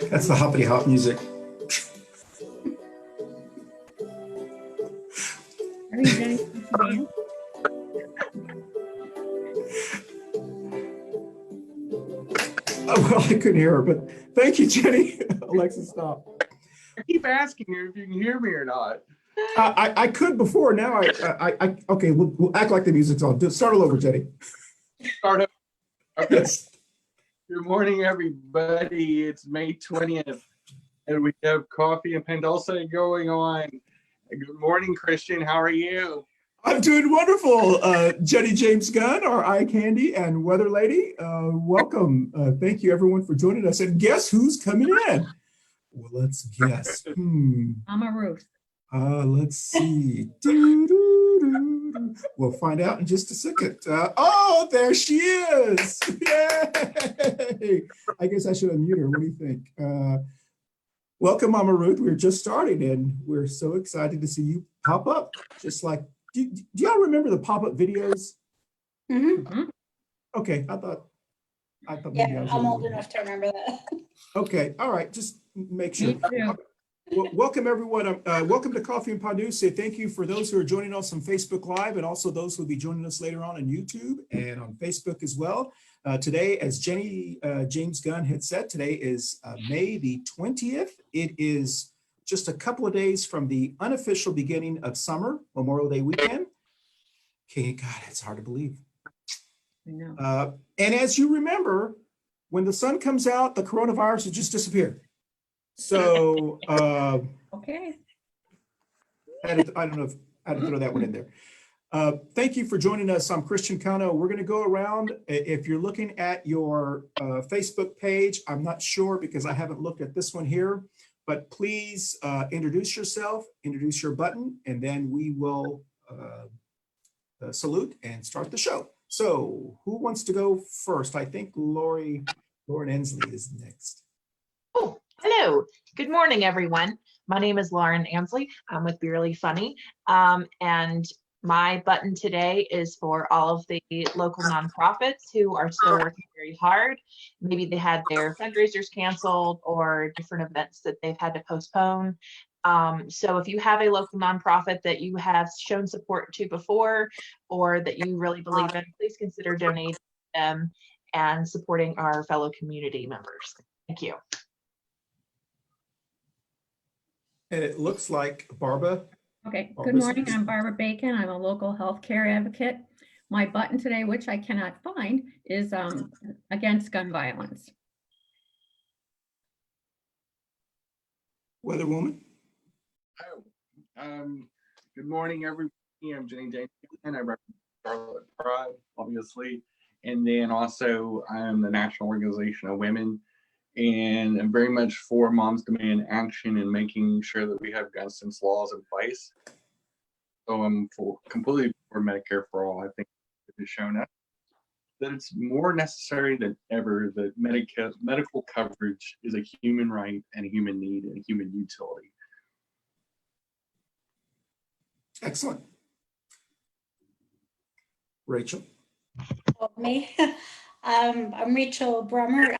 That's the hoppity hop music. Are you ready to dance? Well, I couldn't hear her, but thank you, Jenny. Alexa, stop. I keep asking you if you can hear me or not. I could before. Now I okay. We'll act like the music's on. Start all over, Jenny. Start up. Okay. Yes. Good morning, everybody. It's May 20th, and we have coffee and Dulce going on. Good morning, Christian. How are you? I'm doing wonderful. Jenny-Jaymes Gunn, our eye candy and weather lady. Welcome. Thank you, everyone, for joining us. And guess who's coming in? Well, let's guess. Mama Ruth. Let's see. We'll find out in just a second. Oh, there she is. Yay! I guess I should unmute her. What do you think? Welcome, Mama Ruth. We're just starting, and we're so excited to see you pop up. Just like, do y'all remember the pop-up videos? Mm-hmm. Okay, I thought yeah, I'm old enough to remember that. Okay, all right, just make sure. Well, welcome everyone. Welcome to Coffee and Panuce. Thank you for those who are joining us on Facebook Live and also those who will be joining us later on YouTube and on Facebook as well. Today, as Jenny-Jaymes Gunn had said, today is May the 20th. It is just a couple of days from the unofficial beginning of summer, Memorial Day weekend. Okay, God, it's hard to believe. I know. And as you remember, when the sun comes out, the coronavirus has just disappeared. So, Okay. I don't know if I had to throw that one in there. Thank you for joining us. I'm Christian Cano. We're going to go around. If you're looking at your Facebook page, I'm not sure because I haven't looked at this one here, but please introduce yourself, introduce your button, and then we will salute and start the show. So who wants to go first? I think Lauren Ansley is next. Oh, hello. Good morning, everyone. My name is Lauren Ansley. I'm with Beerly Funny. And my button today is for all of the local nonprofits who are still working very hard. Maybe they had their fundraisers canceled or different events that they've had to postpone. So if you have a local nonprofit that you have shown support to before or that you really believe in, please consider donating to them and supporting our fellow community members. Thank you. And it looks like Barbara. Okay. Good morning. I'm Barbara Bacon. I'm a local healthcare advocate. My button today, which I cannot find, is against gun violence. Weather woman. Good morning, everybody. I'm Jenny-Jaymes Gunn. I represent Charlotte Pride, obviously. And then also I'm the National Organization of Women. And I'm very much for Moms Demand Action and making sure that we have gun sense laws in place. So I'm completely for Medicare for All. I think it has shown us that it's more necessary than ever that medical coverage is a human right and a human need and a human utility. Excellent. Rachel. Me. I'm Rachel Brummert,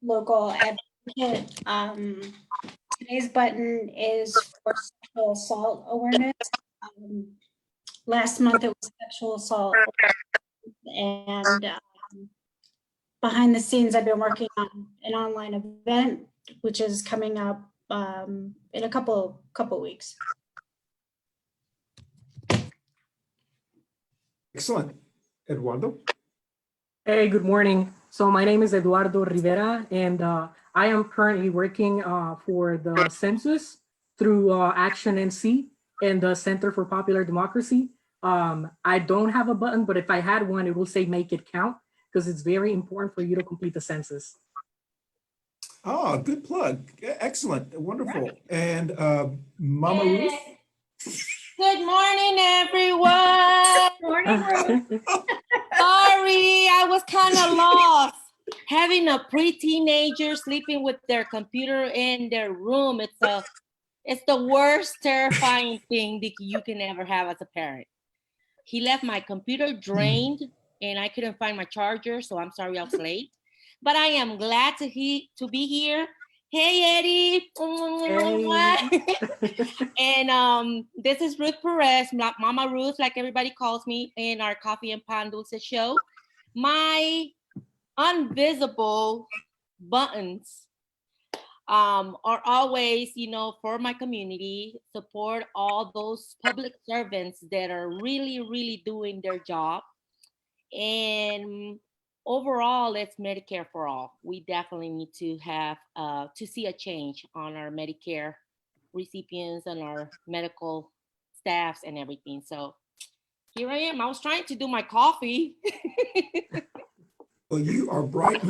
local advocate. Today's button is for sexual assault awareness. Last month it was sexual assault awareness, and behind the scenes I've been working on an online event which is coming up in a couple weeks. Excellent. Eduardo. Hey, good morning. So my name is Eduardo Rivera, and I am currently working for the census through Action NC and the Center for Popular Democracy. I don't have a button, but if I had one, it will say make it count because it's very important for you to complete the census. Oh, good plug. Excellent. Wonderful. Right. And Mama Ruth. Good morning, everyone. Morning, Ruth. Sorry, I was kind of lost. Having a pre-teenager sleeping with their computer in their room, it's the worst terrifying thing that you can ever have as a parent. He left my computer drained and I couldn't find my charger, so I'm sorry I was late. But I am glad to be here. Hey, Eddie. And this is Ruth Perez, Mama Ruth, like everybody calls me, in our Coffee and Pan Dulce show. My invisible buttons are always, for my community, support all those public servants that are really, really doing their job. And overall, it's Medicare for all. We definitely need to have to see a change on our Medicare recipients and our medical staffs and everything. So here I am. I was trying to do my coffee. Well, you are bright.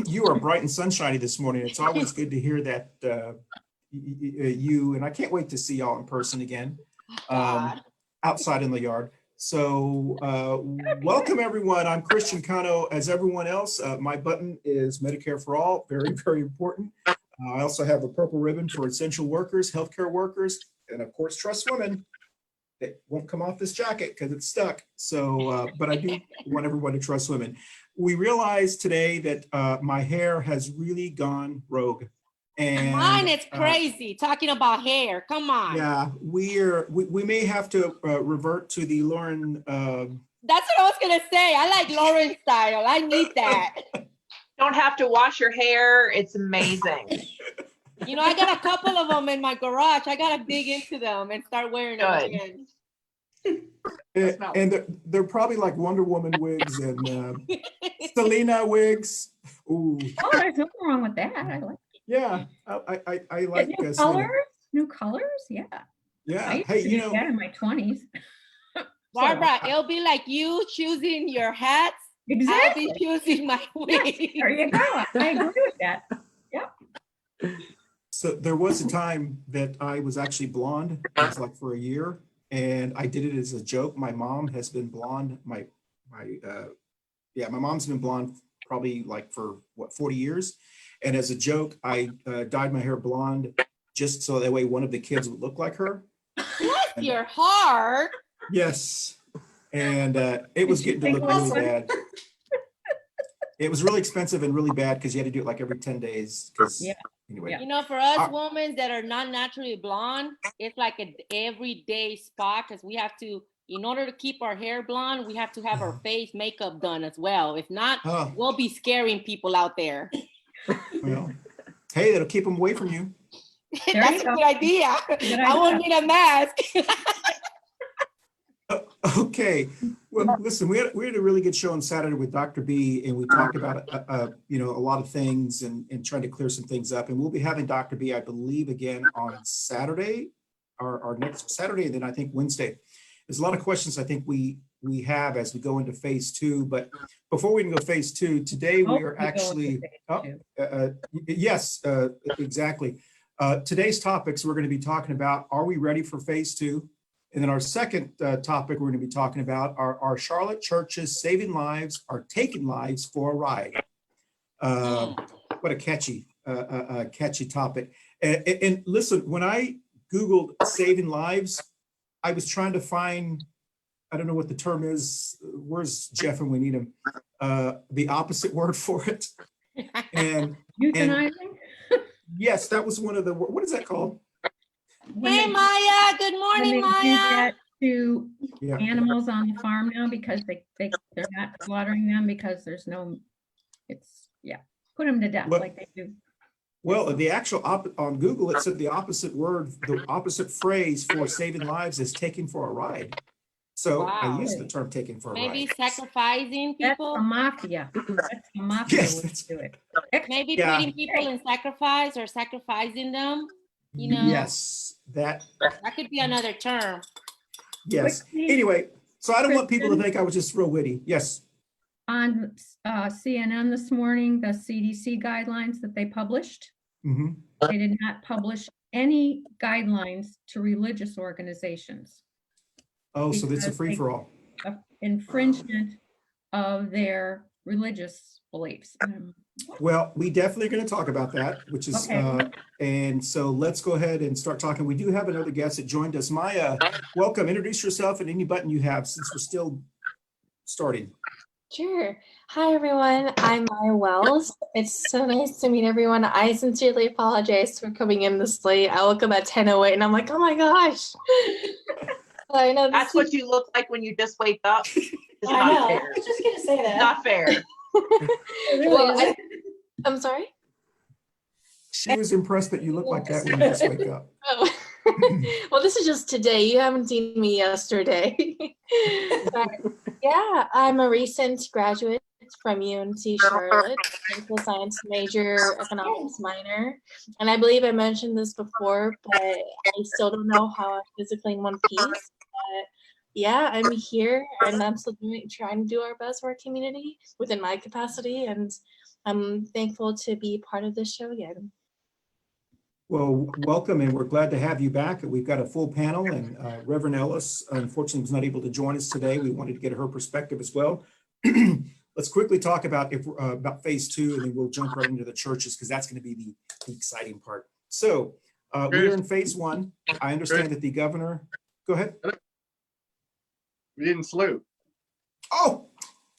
You are bright and sunshiny this morning. It's always good to hear that you, and I can't wait to see y'all in person again, outside in the yard. So welcome everyone. I'm Christian Cano. As everyone else, my button is Medicare for all. Very, very important. I also have a purple ribbon for essential workers, healthcare workers, and of course, trust women. It won't come off this jacket because it's stuck. So, but I do want everyone to trust women. We realized today that my hair has really gone rogue. And mine is crazy. Talking about hair, come on. Yeah, we may have to revert to the Lauren. That's what I was gonna say. I like Lauren style. I need that. Don't have to wash your hair. It's amazing. I got a couple of them in my garage. I gotta dig into them and start wearing them again. And they're probably like Wonder Woman wigs and Selena wigs. Ooh. Oh, there's nothing wrong with that. I like it. Yeah, I like new colors. New colors, yeah. Yeah. I used Hey, to do that in my 20s. Barbara, it'll be like you choosing your hats. Exactly. I'll be choosing my wig. Yes, there you go. I agree with that. Yeah. So there was a time that I was actually blonde. It was like for a year, and I did it as a joke. My mom has been blonde. My mom's been blonde probably like for 40 years. And as a joke, I dyed my hair blonde just so that way one of the kids would look like her. Bless your heart. Yes. And it was getting to look really bad. It was really expensive and really bad because you had to do it like every 10 days. Yeah. Anyway. For us women that are not naturally blonde, it's like an everyday spot because we have to, in order to keep our hair blonde, we have to have our face makeup done as well. If not, we'll be scaring people out there. Well, hey, that'll keep them away from you. That's a good idea. I won't need a mask. Okay. Well, listen, we had a really good show on Saturday with Dr. B, and we talked about a lot of things and trying to clear some things up. And we'll be having Dr. B, I believe, again on Saturday, our next Saturday, and then I think Wednesday. There's a lot of questions I think we have as we go into phase 2. But before we can go phase 2, today we are actually exactly. Today's topics we're going to be talking about: are we ready for phase 2? And then our second topic we're going to be talking about are Charlotte churches saving lives or taking lives for a ride. What a catchy topic. And listen, when I Googled saving lives, I was trying to find, I don't know what the term is. Where's Jeff when we need him? The opposite word for it. And euthanizing? Yes, that was one of the, what is that called? Hey, Maya. Good morning, Maya. Do that to animals on the farm now because they're not slaughtering them because there's no, put them to death like they do. Well, the actual on Google, it said the opposite word, the opposite phrase for saving lives is taking for a ride. So I use the term taking for a ride. Maybe sacrificing people. That's a mafia. That's a mafia way to do it. Maybe putting people in sacrifice or sacrificing them. Yes, that could be another term. Yes. Anyway, so I don't want people to think I was just real witty. Yes. On CNN this morning, the CDC guidelines that they published, they did not publish any guidelines to religious organizations. Oh, so that's a free-for-all. Infringement of their religious beliefs. Well, we definitely are going to talk about that, which is, Okay. and so let's go ahead and start talking. We do have another guest that joined us. Maya, welcome. Introduce yourself and any button you have since we're still starting. Sure. Hi, everyone. I'm Maya Wells. It's so nice to meet everyone. I sincerely apologize for coming in this late. I woke up at 10:08 and I'm like, oh my gosh. I know That's what you look like when you just wake up. It's I not know. I fair. was just gonna say that. Not fair. It really Well, isn't. I'm sorry. She was impressed that you look like that when you just wake up. Oh. Well, this is just today. You haven't seen me yesterday. But yeah, I'm a recent graduate from UNC Charlotte, political science major, economics minor. And I believe I mentioned this before, but I still don't know how I'm physically in one piece. But yeah, I'm here and I'm still trying to do our best for our community within my capacity. And I'm thankful to be part of this show again. Well, welcome, and we're glad to have you back. We've got a full panel, and Reverend Ellis, unfortunately, was not able to join us today. We wanted to get her perspective as well. Let's quickly talk about phase 2, and then we'll jump right into the churches because that's going to be the exciting part. So we're in phase 1. I understand that the governor. Go ahead. We didn't salute. Oh,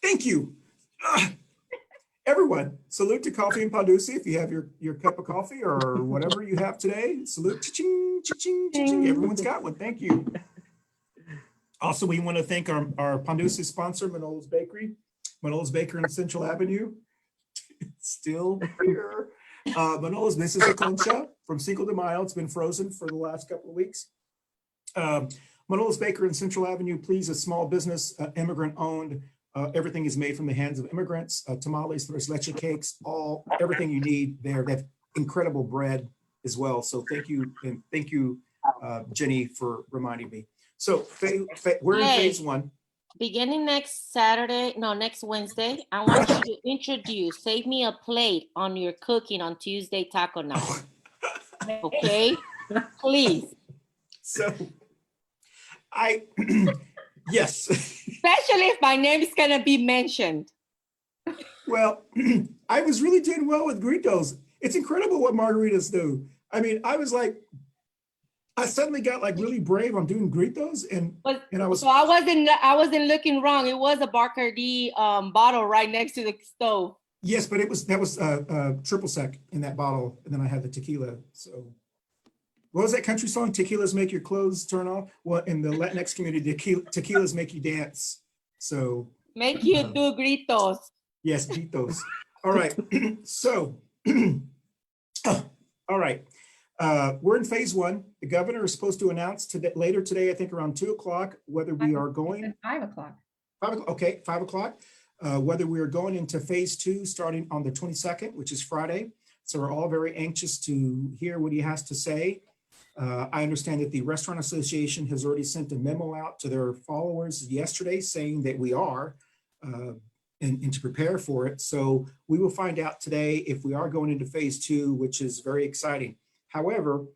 thank you. Everyone, salute to Coffee and Pandusi. If you have your cup of coffee or whatever you have today, salute. Cha-ching, cha-ching, cha-ching. Everyone's got one. Thank you. Also, we want to thank our Pandusi sponsor, Manolo's Bakery. Manolo's Bakery on Central Avenue. It's still here. Manolo's, this is a concha from Cinco de Mayo. It's been frozen for the last couple of weeks. Manolo's Bakery on Central Avenue, please, a small business, immigrant owned. Everything is made from the hands of immigrants. Tamales, there's leche cakes, everything you need there. They have incredible bread as well. So thank you, and thank you, Jenny, for reminding me. So we're in phase 1. Beginning next Wednesday, I want you to introduce, save me a plate on your cooking on Tuesday taco night. Okay, please. So yes. Especially if my name is gonna be mentioned. Well, I was really doing well with gritos. It's incredible what margaritas do. I mean, I was like, I suddenly got like really brave on doing gritos, and I was. So I wasn't looking wrong. It was a Bacardi bottle right next to the stove. Yes, but that was triple sec in that bottle, and then I had the tequila. So. What was that country song? Tequilas make your clothes turn off. Well, in the Latinx community, tequilas make you dance. So make you do gritos. Yes, gritos. All right. So, all right. We're in phase 1. The governor is supposed to announce later today, I think around 2:00, whether we are going. 5 o'clock. 5 o'clock. Okay, 5 o'clock. Whether we are going into phase 2 starting on the 22nd, which is Friday. So we're all very anxious to hear what he has to say. I understand that the Restaurant Association has already sent a memo out to their followers yesterday saying that we are and to prepare for it. So we will find out today if we are going into phase 2, which is very exciting. However,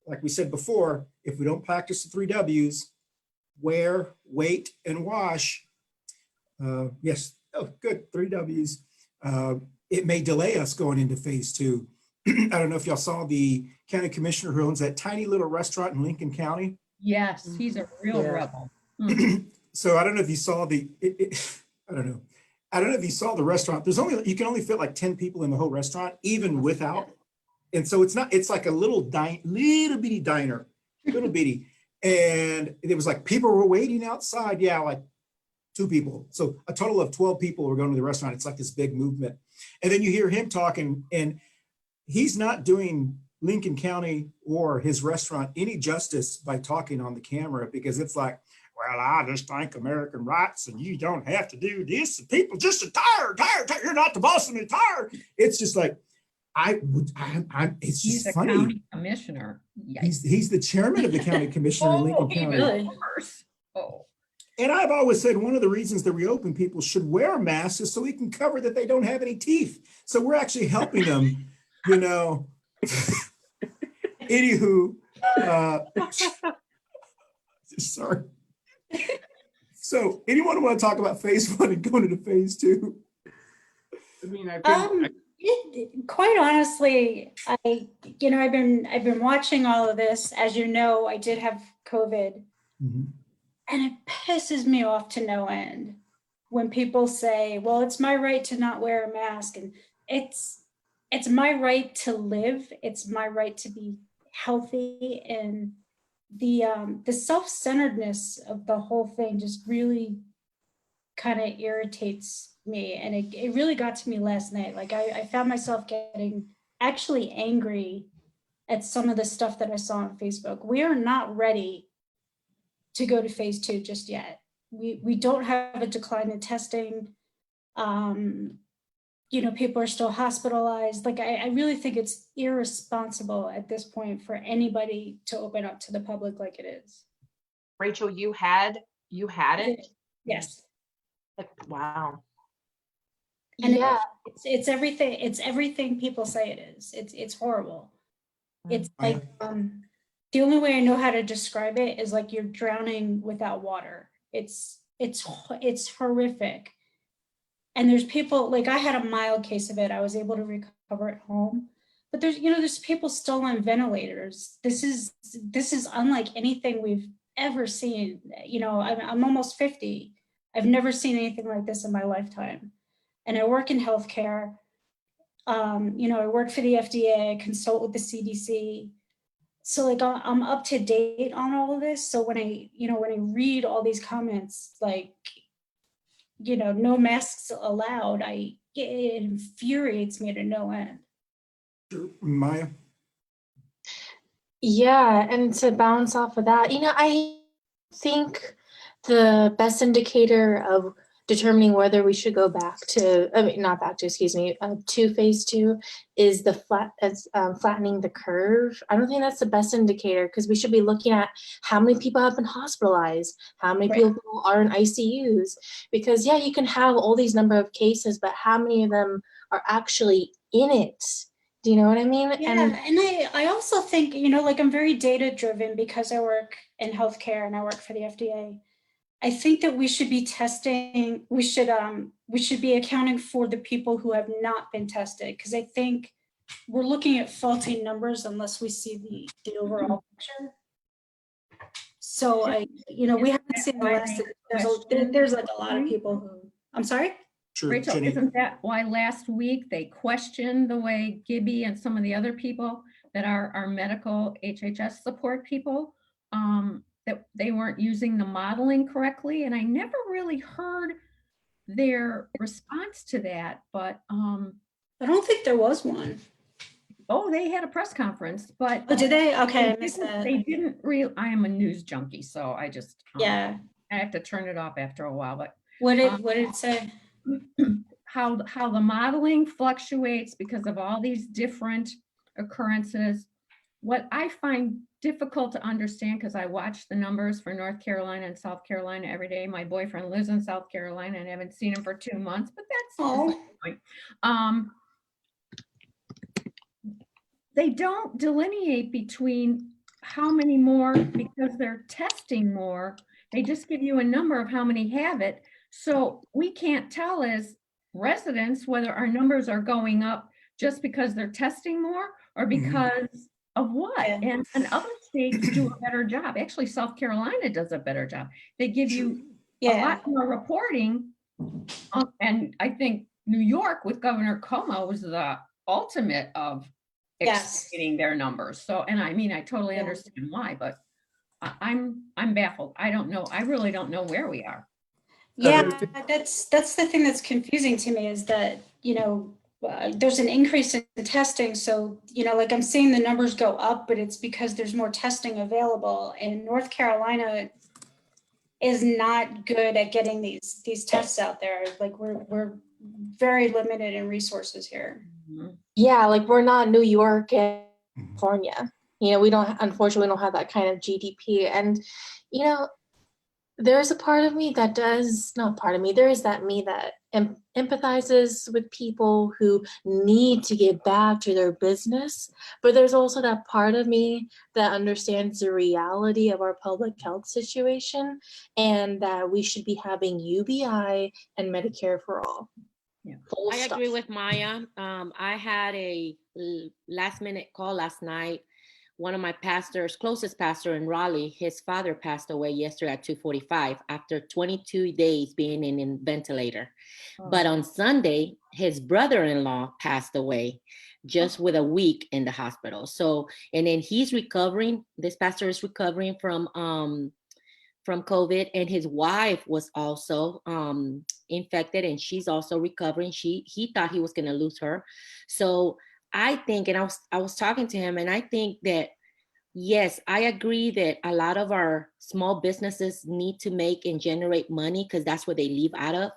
like we said before, if we don't practice the 3 W's, wear, wait, and wash. Yes, oh, good, 3 W's. It may delay us going into phase 2. I don't know if y'all saw the county commissioner who owns that tiny little restaurant in Lincoln County. Yes, he's a real rebel. So I don't know if you saw I don't know. I don't know if you saw the restaurant. You can only fit like 10 people in the whole restaurant, even without. And so it's like a little bitty diner, little bitty. And it was like people were waiting outside. Yeah, like 2 people. So a total of 12 people were going to the restaurant. It's like this big movement. And then you hear him talking, and he's not doing Lincoln County or his restaurant any justice by talking on the camera, because it's like, well, I just think American rights and you don't have to do this. And people just are tired. You're not the boss of me, tired. It's just like, it's He's just a funny. county commissioner. He's the chairman of the county commissioner in Lincoln County. Really? Oh. And I've always said one of the reasons that reopen people should wear a mask is so we can cover that they don't have any teeth. So we're actually helping them, you know. Anywho, sorry. So anyone want to talk about phase 1 and going into phase 2? I mean, I think Quite honestly, I've been watching all of this. As you know, I did have COVID, Mhm. and it pisses me off to no end when people say, well, it's my right to not wear a mask. And it's my right to live. It's my right to be healthy. And the self-centeredness of the whole thing just really kind of irritates me. And it really got to me last night. Like I found myself getting actually angry at some of the stuff that I saw on Facebook. We are not ready to go to phase 2 just yet. We don't have a decline in testing. People are still hospitalized. Like I really think it's irresponsible at this point for anybody to open up to the public like it is. Rachel, you had it? Yes. Wow. And Yeah. it's everything people say it is. It's horrible. It's like the only way I know how to describe it is like you're drowning without water. It's horrific. And there's people, like I had a mild case of it. I was able to recover at home. But there's people still on ventilators. This is unlike anything we've ever seen. I'm almost 50. I've never seen anything like this in my lifetime. And I work in healthcare. I work for the FDA, I consult with the CDC. So like I'm up to date on all of this. So when I read all these comments, like, no masks allowed, it infuriates me to no end. Maya? Yeah, and to bounce off of that, I think the best indicator of determining whether we should go back to, to phase 2 is the flattening the curve. I don't think that's the best indicator, because we should be looking at how many people have been hospitalized, how many people are in ICUs, because yeah, you can have all these number of cases, but how many of them are actually in it? Do you know what I mean? Yeah, and I also think, I'm very data driven because I work in healthcare and I work for the FDA. I think that we should be testing, we should be accounting for the people who have not been tested, because I think we're looking at faulty numbers unless we see the overall picture. So we haven't seen the last, there's like a lot of people who, I'm sorry? Sure, Rachel, Jenny. isn't that why last week they questioned the way Gibby and some of the other people that are our medical HHS support people, that they weren't using the modeling correctly? And I never really heard their response to that, but I don't think there was one. oh, they had a press conference, but Oh, did they? Okay, I missed that. They didn't I am a news junkie, so I just Yeah. I have to turn it off after a while. But What did it say? How the modeling fluctuates because of all these different occurrences. What I find difficult to understand, because I watch the numbers for North Carolina and South Carolina every day. My boyfriend lives in South Carolina and I haven't seen him for 2 months, but that's the point. They don't delineate between how many more, because they're testing more. They just give you a number of how many have it. So we can't tell as residents whether our numbers are going up just because they're testing more or because of what. And other states do a better job. Actually, South Carolina does a better job. They give you a lot more reporting. And I think New York with Governor Cano was the ultimate of exceeding their numbers. So, and I mean, I totally understand why, but I'm baffled. I don't know. I really don't know where we are. Yeah, that's the thing that's confusing to me, is that, there's an increase in testing. So, like I'm seeing the numbers go up, but it's because there's more testing available. And North Carolina is not good at getting these tests out there. Like we're very limited in resources here. Yeah, like we're not New York and California. Unfortunately, we don't have that kind of GDP. And, there's a part of me that there is that me that empathizes with people who need to get back to their business. But there's also that part of me that understands the reality of our public health situation and that we should be having UBI and Medicare for all. Full I stop. agree with Maya. I had a last minute call last night. One of my pastors, closest pastor in Raleigh, his father passed away yesterday at 2:45 after 22 days being in a ventilator. But on Sunday, his brother-in-law passed away just with a week in the hospital. So, and then he's recovering. This pastor is recovering from COVID, and his wife was also infected, and she's also recovering. He thought he was going to lose her. So I think, and I was talking to him, and I think that yes, I agree that a lot of our small businesses need to make and generate money because that's what they live out of.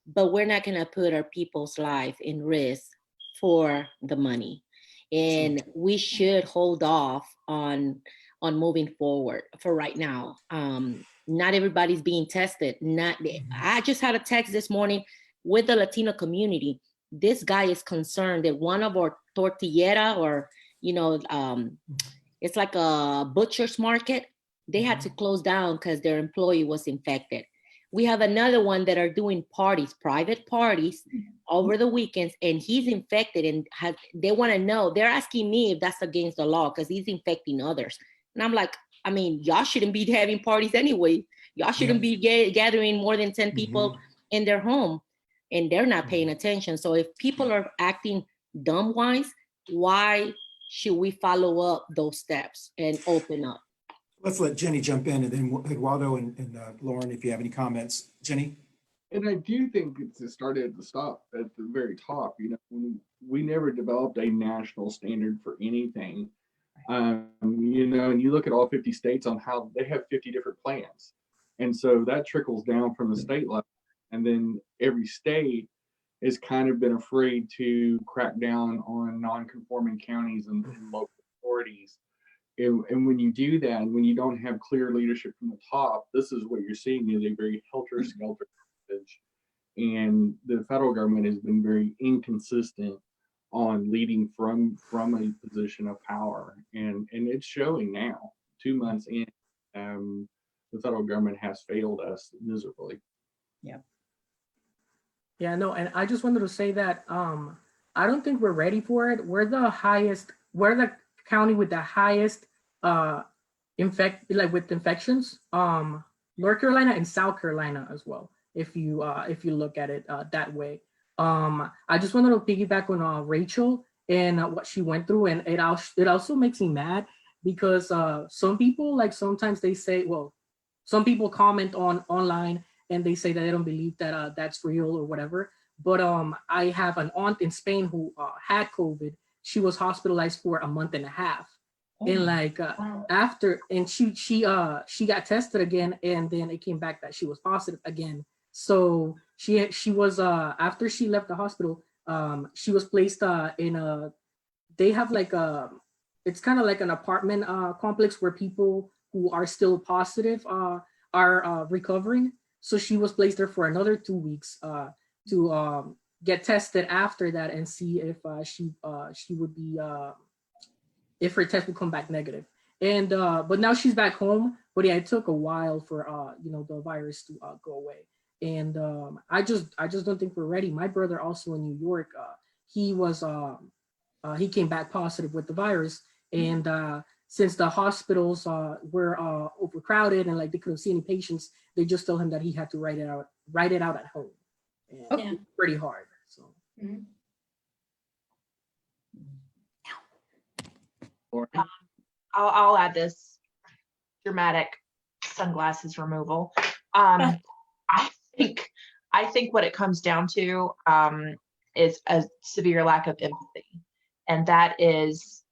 But we're not going to put our people's life in risk for the money, and we should hold off on moving forward for right now. Not everybody's being tested. I just had a text this morning with the Latino community. This guy is concerned that one of our tortillera, or it's like a butcher's market, they had to close down because their employee was infected. We have another one that are doing parties, private parties over the weekends, and he's infected, and they want to know, they're asking me if that's against the law because he's infecting others. And I'm like, I mean, y'all shouldn't be having parties anyway. Y'all shouldn't be gathering more than 10 people in their home, and they're not paying attention. So if people are acting dumb-wise, why should we follow up those steps and open up? Let's let Jenny jump in, and then Eduardo and Lauren, if you have any comments. Jenny? And I do think it started at the very top. We never developed a national standard for anything. And you look at all 50 states on how they have 50 different plans. And so that trickles down from the state level. And then every state has kind of been afraid to crack down on non-conforming counties and local authorities. And when you do that, and when you don't have clear leadership from the top, this is what you're seeing is a very helter-skelter message. And the federal government has been very inconsistent on leading from a position of power. And it's showing now, 2 months in, the federal government has failed us miserably. Yeah, no, and I just wanted to say that I don't think we're ready for it. We're the county with the highest with infections. North Carolina and South Carolina as well, if you look at it that way. I just wanted to piggyback on Rachel and what she went through, and it also makes me mad because some people, sometimes they say, well, some people comment online and they say that they don't believe that that's real or whatever. But I have an aunt in Spain who had COVID. She was hospitalized for a month and a half. And after, and she got tested again, and then it came back that she was positive again. So she was after she left the hospital, she was placed in they have it's kind of like an apartment complex where people who are still positive are recovering. So she was placed there for another 2 weeks to get tested after that and see if she would be if her test would come back negative. And but now she's back home. But yeah, it took a while for the virus to go away. And I just don't think we're ready. My brother also in New York, he came back positive with the virus, and since the hospitals were overcrowded and they couldn't see any patients, they just told him that he had to write it out at home. And it's pretty hard. So. I'll add this dramatic sunglasses removal. I think what it comes down to is a severe lack of empathy, and that is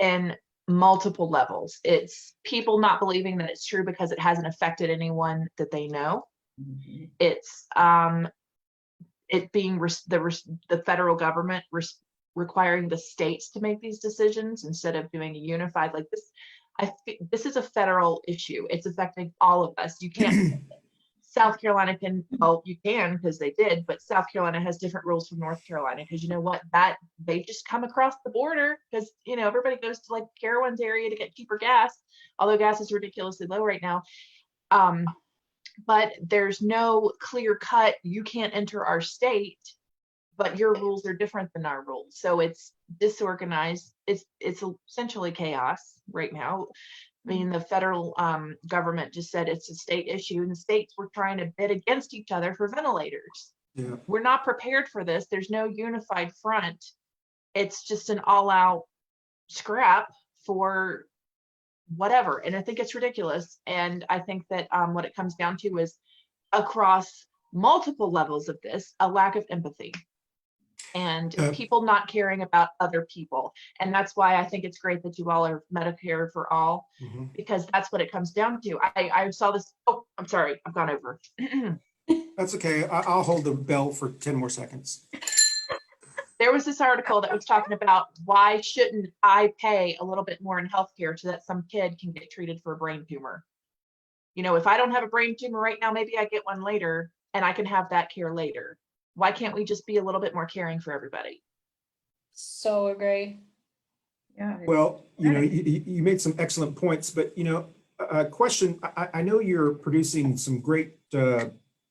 in multiple levels. It's people not believing that it's true because it hasn't affected anyone that they know. It's it being the federal government requiring the states to make these decisions instead of doing a unified this. This is a federal issue. It's affecting all of us. You can't. South Carolina can, well, you can because they did, but South Carolina has different rules from North Carolina because you know what? That they just come across the border because everybody goes to Carowinds area to get cheaper gas, although gas is ridiculously low right now. but there's no clear cut, you can't enter our state, but your rules are different than our rules. So it's disorganized. It's essentially chaos right now. I mean, the federal government just said it's a state issue, and the states were trying to bid against each other for ventilators. Yeah. We're not prepared for this. There's no unified front. It's just an all-out scrap for whatever. And I think it's ridiculous. And I think that what it comes down to is, across multiple levels of this, a lack of empathy and people not caring about other people. And that's why I think it's great that you all are Medicare for all, because that's what it comes down to. I saw this. Oh, I'm sorry, I've gone over. That's okay. I'll hold the bell for 10 more seconds. There was this article that was talking about, why shouldn't I pay a little bit more in healthcare so that some kid can get treated for a brain tumor? You know, if I don't have a brain tumor right now, maybe I get one later and I can have that care later. Why can't we just be a little bit more caring for everybody? So agree. Yeah. Well, you know, you made some excellent points, but, you know, a question, I know you're producing some great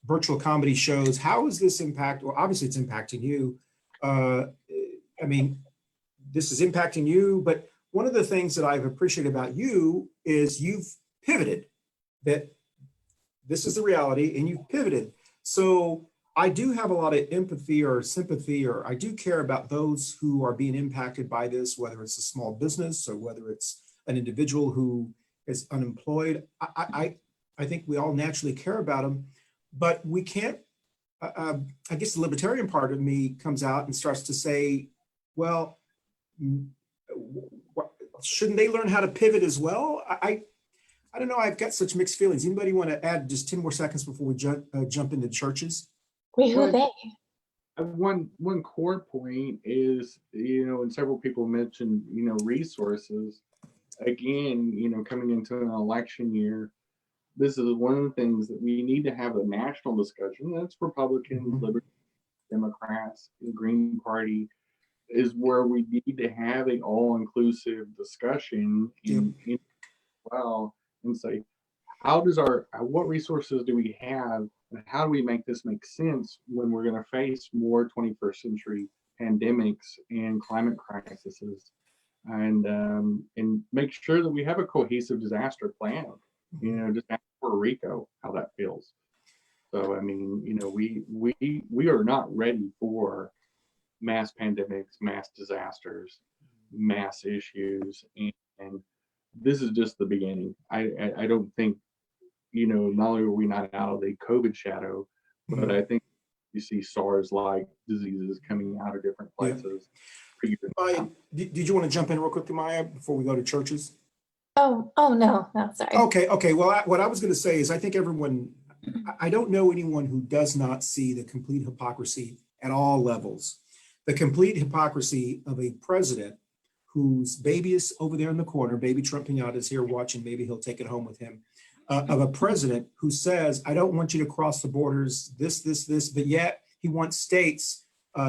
virtual comedy shows. How is this impact? Well, obviously it's impacting you. I mean, this is impacting you, but one of the things that I've appreciated about you is you've pivoted, that this is the reality and you've pivoted. So I do have a lot of empathy or sympathy, or I do care about those who are being impacted by this, whether it's a small business or whether it's an individual who is unemployed. I think we all naturally care about them, but we can't, I guess the libertarian part of me comes out and starts to say, well, shouldn't they learn how to pivot as well? I don't know. I've got such mixed feelings. Anybody want to add just 10 more seconds before we jump into churches? Wait, who are they? One core point is, you know, and several people mentioned, you know, resources. Again, you know, coming into an election year, this is one of the things that we need to have a national discussion. That's Republicans, Libertarians, Democrats, the Green Party, is where we need to have an all-inclusive discussion well, and say, what resources do we have, and how do we make this make sense when we're going to face more 21st century pandemics and climate crises, and make sure that we have a cohesive disaster plan. You know, just ask Puerto Rico how that feels. So I mean, you know, we are not ready for mass pandemics, mass disasters, mass issues, and this is just the beginning. I don't think, you know, not only are we not out of the COVID shadow, but I think you see SARS-like diseases coming out of different places. Maya, did you want to jump in real quickly, Maya, before we go to churches? Oh no, sorry. Okay. Well, what I was going to say is I think I don't know anyone who does not see the complete hypocrisy at all levels. The complete hypocrisy of a president whose baby is over there in the corner, baby Trump Pinata is here watching, maybe he'll take it home with him, of a president who says, I don't want you to cross the borders, this, but yet he wants states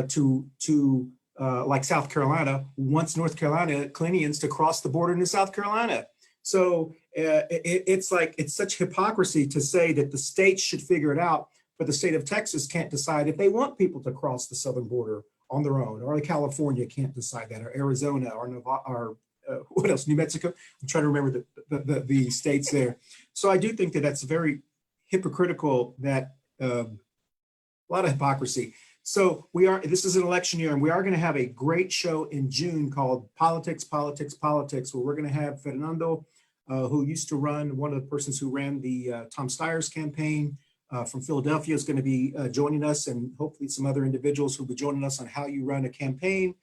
to like South Carolina, wants North Carolina Clinians to cross the border into South Carolina. So it's like, it's such hypocrisy to say that the states should figure it out, but the state of Texas can't decide if they want people to cross the southern border on their own, or California can't decide that, or Arizona, or Nevada, or what else, New Mexico? I'm trying to remember the states there. So I do think that that's very hypocritical, that a lot of hypocrisy. So this is an election year, and we are going to have a great show in June called Politics, where we're going to have Fernando, who used to run, one of the persons who ran the Tom Steyer's campaign from Philadelphia, is going to be joining us, and hopefully some other individuals who will be joining us on how you run a campaign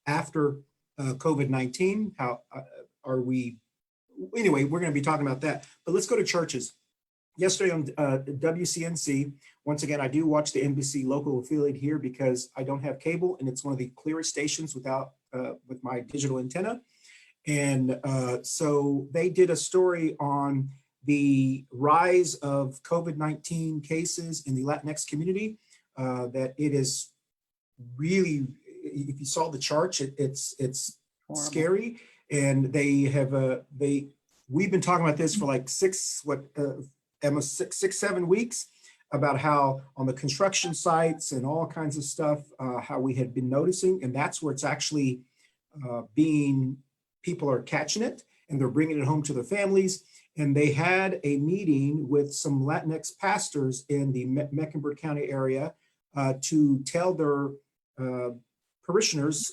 after COVID-19. How are we? Anyway, we're going to be talking about that, but let's go to churches. Yesterday on WCNC, once again, I do watch the NBC local affiliate here because I don't have cable, and it's one of the clearest stations with my digital antenna. And so they did a story on the rise of COVID-19 cases in the Latinx community, that it is really, if you saw the charts, it's horrible. Scary. And they have, we've been talking about this for like almost 7 weeks about how on the construction sites and all kinds of stuff, how we had been noticing, and that's where it's actually people are catching it and they're bringing it home to their families. And they had a meeting with some Latinx pastors in the Mecklenburg County area to tell their parishioners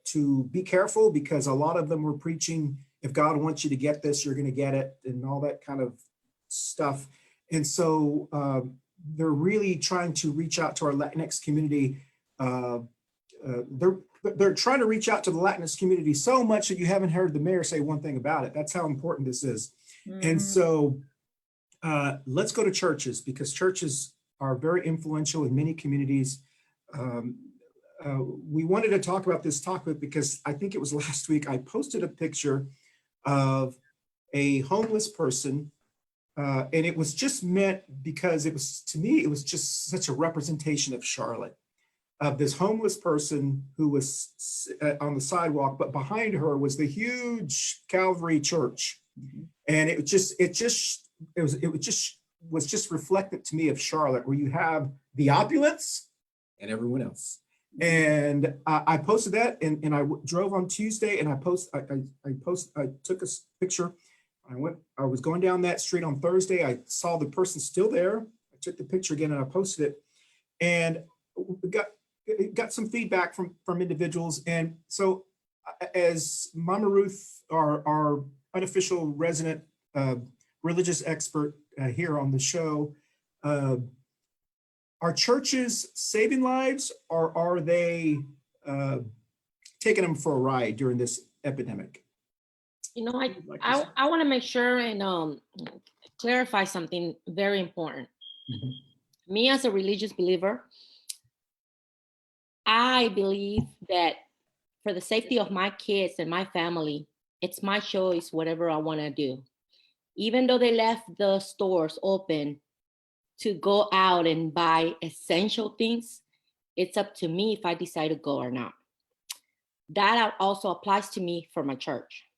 to be careful, because a lot of them were preaching, if God wants you to get this, you're going to get it, and all that kind of stuff. And so they're really trying to reach out to our Latinx community. They're trying to reach out to the Latinx community so much that you haven't heard the mayor say one thing about it. That's how important this is. And so let's go to churches, because churches are very influential in many communities. We wanted to talk about this topic because I think it was last week I posted a picture of a homeless person, and it was just meant because it was, to me, it was just such a representation of Charlotte, of this homeless person who was on the sidewalk, but behind her was the huge Calvary church. And it was just reflective to me of Charlotte, where you have the opulence and everyone else. And I posted that, and I drove on Tuesday, and I took a picture. I was going down that street on Thursday. I saw the person still there. I took the picture again and I posted it, and got some feedback from individuals. And so, as Mama Ruth, our unofficial resident religious expert here on the show, are churches saving lives, or are they taking them for a ride during this epidemic? You know, I want to make sure and clarify something very important. Me as a religious believer, I believe that for the safety of my kids and my family, it's my choice, whatever I want to do. Even though they left the stores open to go out and buy essential things, it's up to me if I decide to go or not. That also applies to me for my church.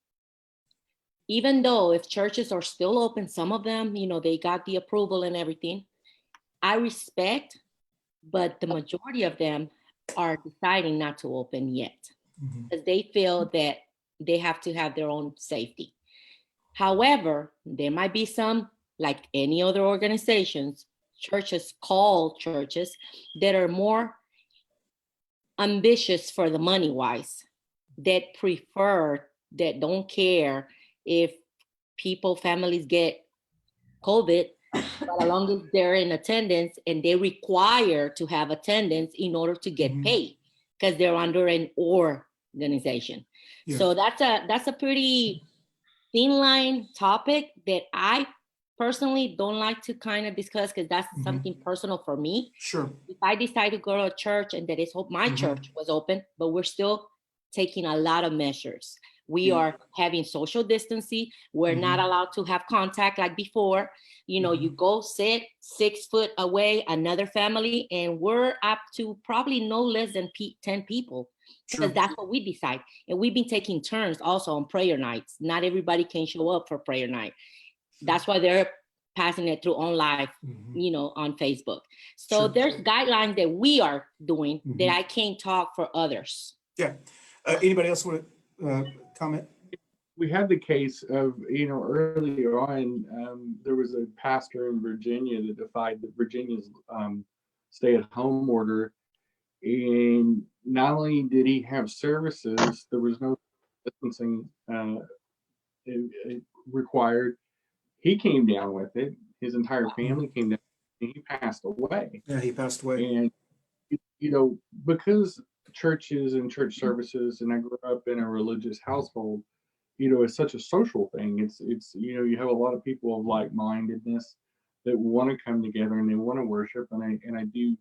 Even though if churches are still open, some of them, you know, they got the approval and everything, I respect, but the majority of them are deciding not to open yet, because they feel that they have to have their own safety. However, there might be some, like any other organizations, churches that are more ambitious for the money wise, that don't care if families get COVID, but as long as they're in attendance, and they require to have attendance in order to get paid, because they're under an organization. Yeah. So that's a pretty thin line topic that I personally don't like to kind of discuss, because that's something personal for me. Sure. If I decide to go to a church, and that is my church was open, but we're still taking a lot of measures. We are having social distancing. We're not allowed to have contact like before. You know, you go sit 6 foot away, another family, and we're up to probably no less than 10 people, because that's what we decide. And we've been taking turns also on prayer nights. Not everybody can show up for prayer night. That's why they're passing it through on live, you know, on Facebook. So there's guidelines that we are doing that I can't talk for others. Yeah. Anybody else want to comment? We had the case of, you know, earlier on, there was a pastor in Virginia that defied Virginia's stay-at-home order. And not only did he have services, there was no distancing required. He came down with it. His entire family came down, and he passed away. Yeah, he passed away. And, you know, because churches and church services, and I grew up in a religious household, you know, it's such a social thing. It's you know, you have a lot of people of like-mindedness that want to come together and they want to worship, and I do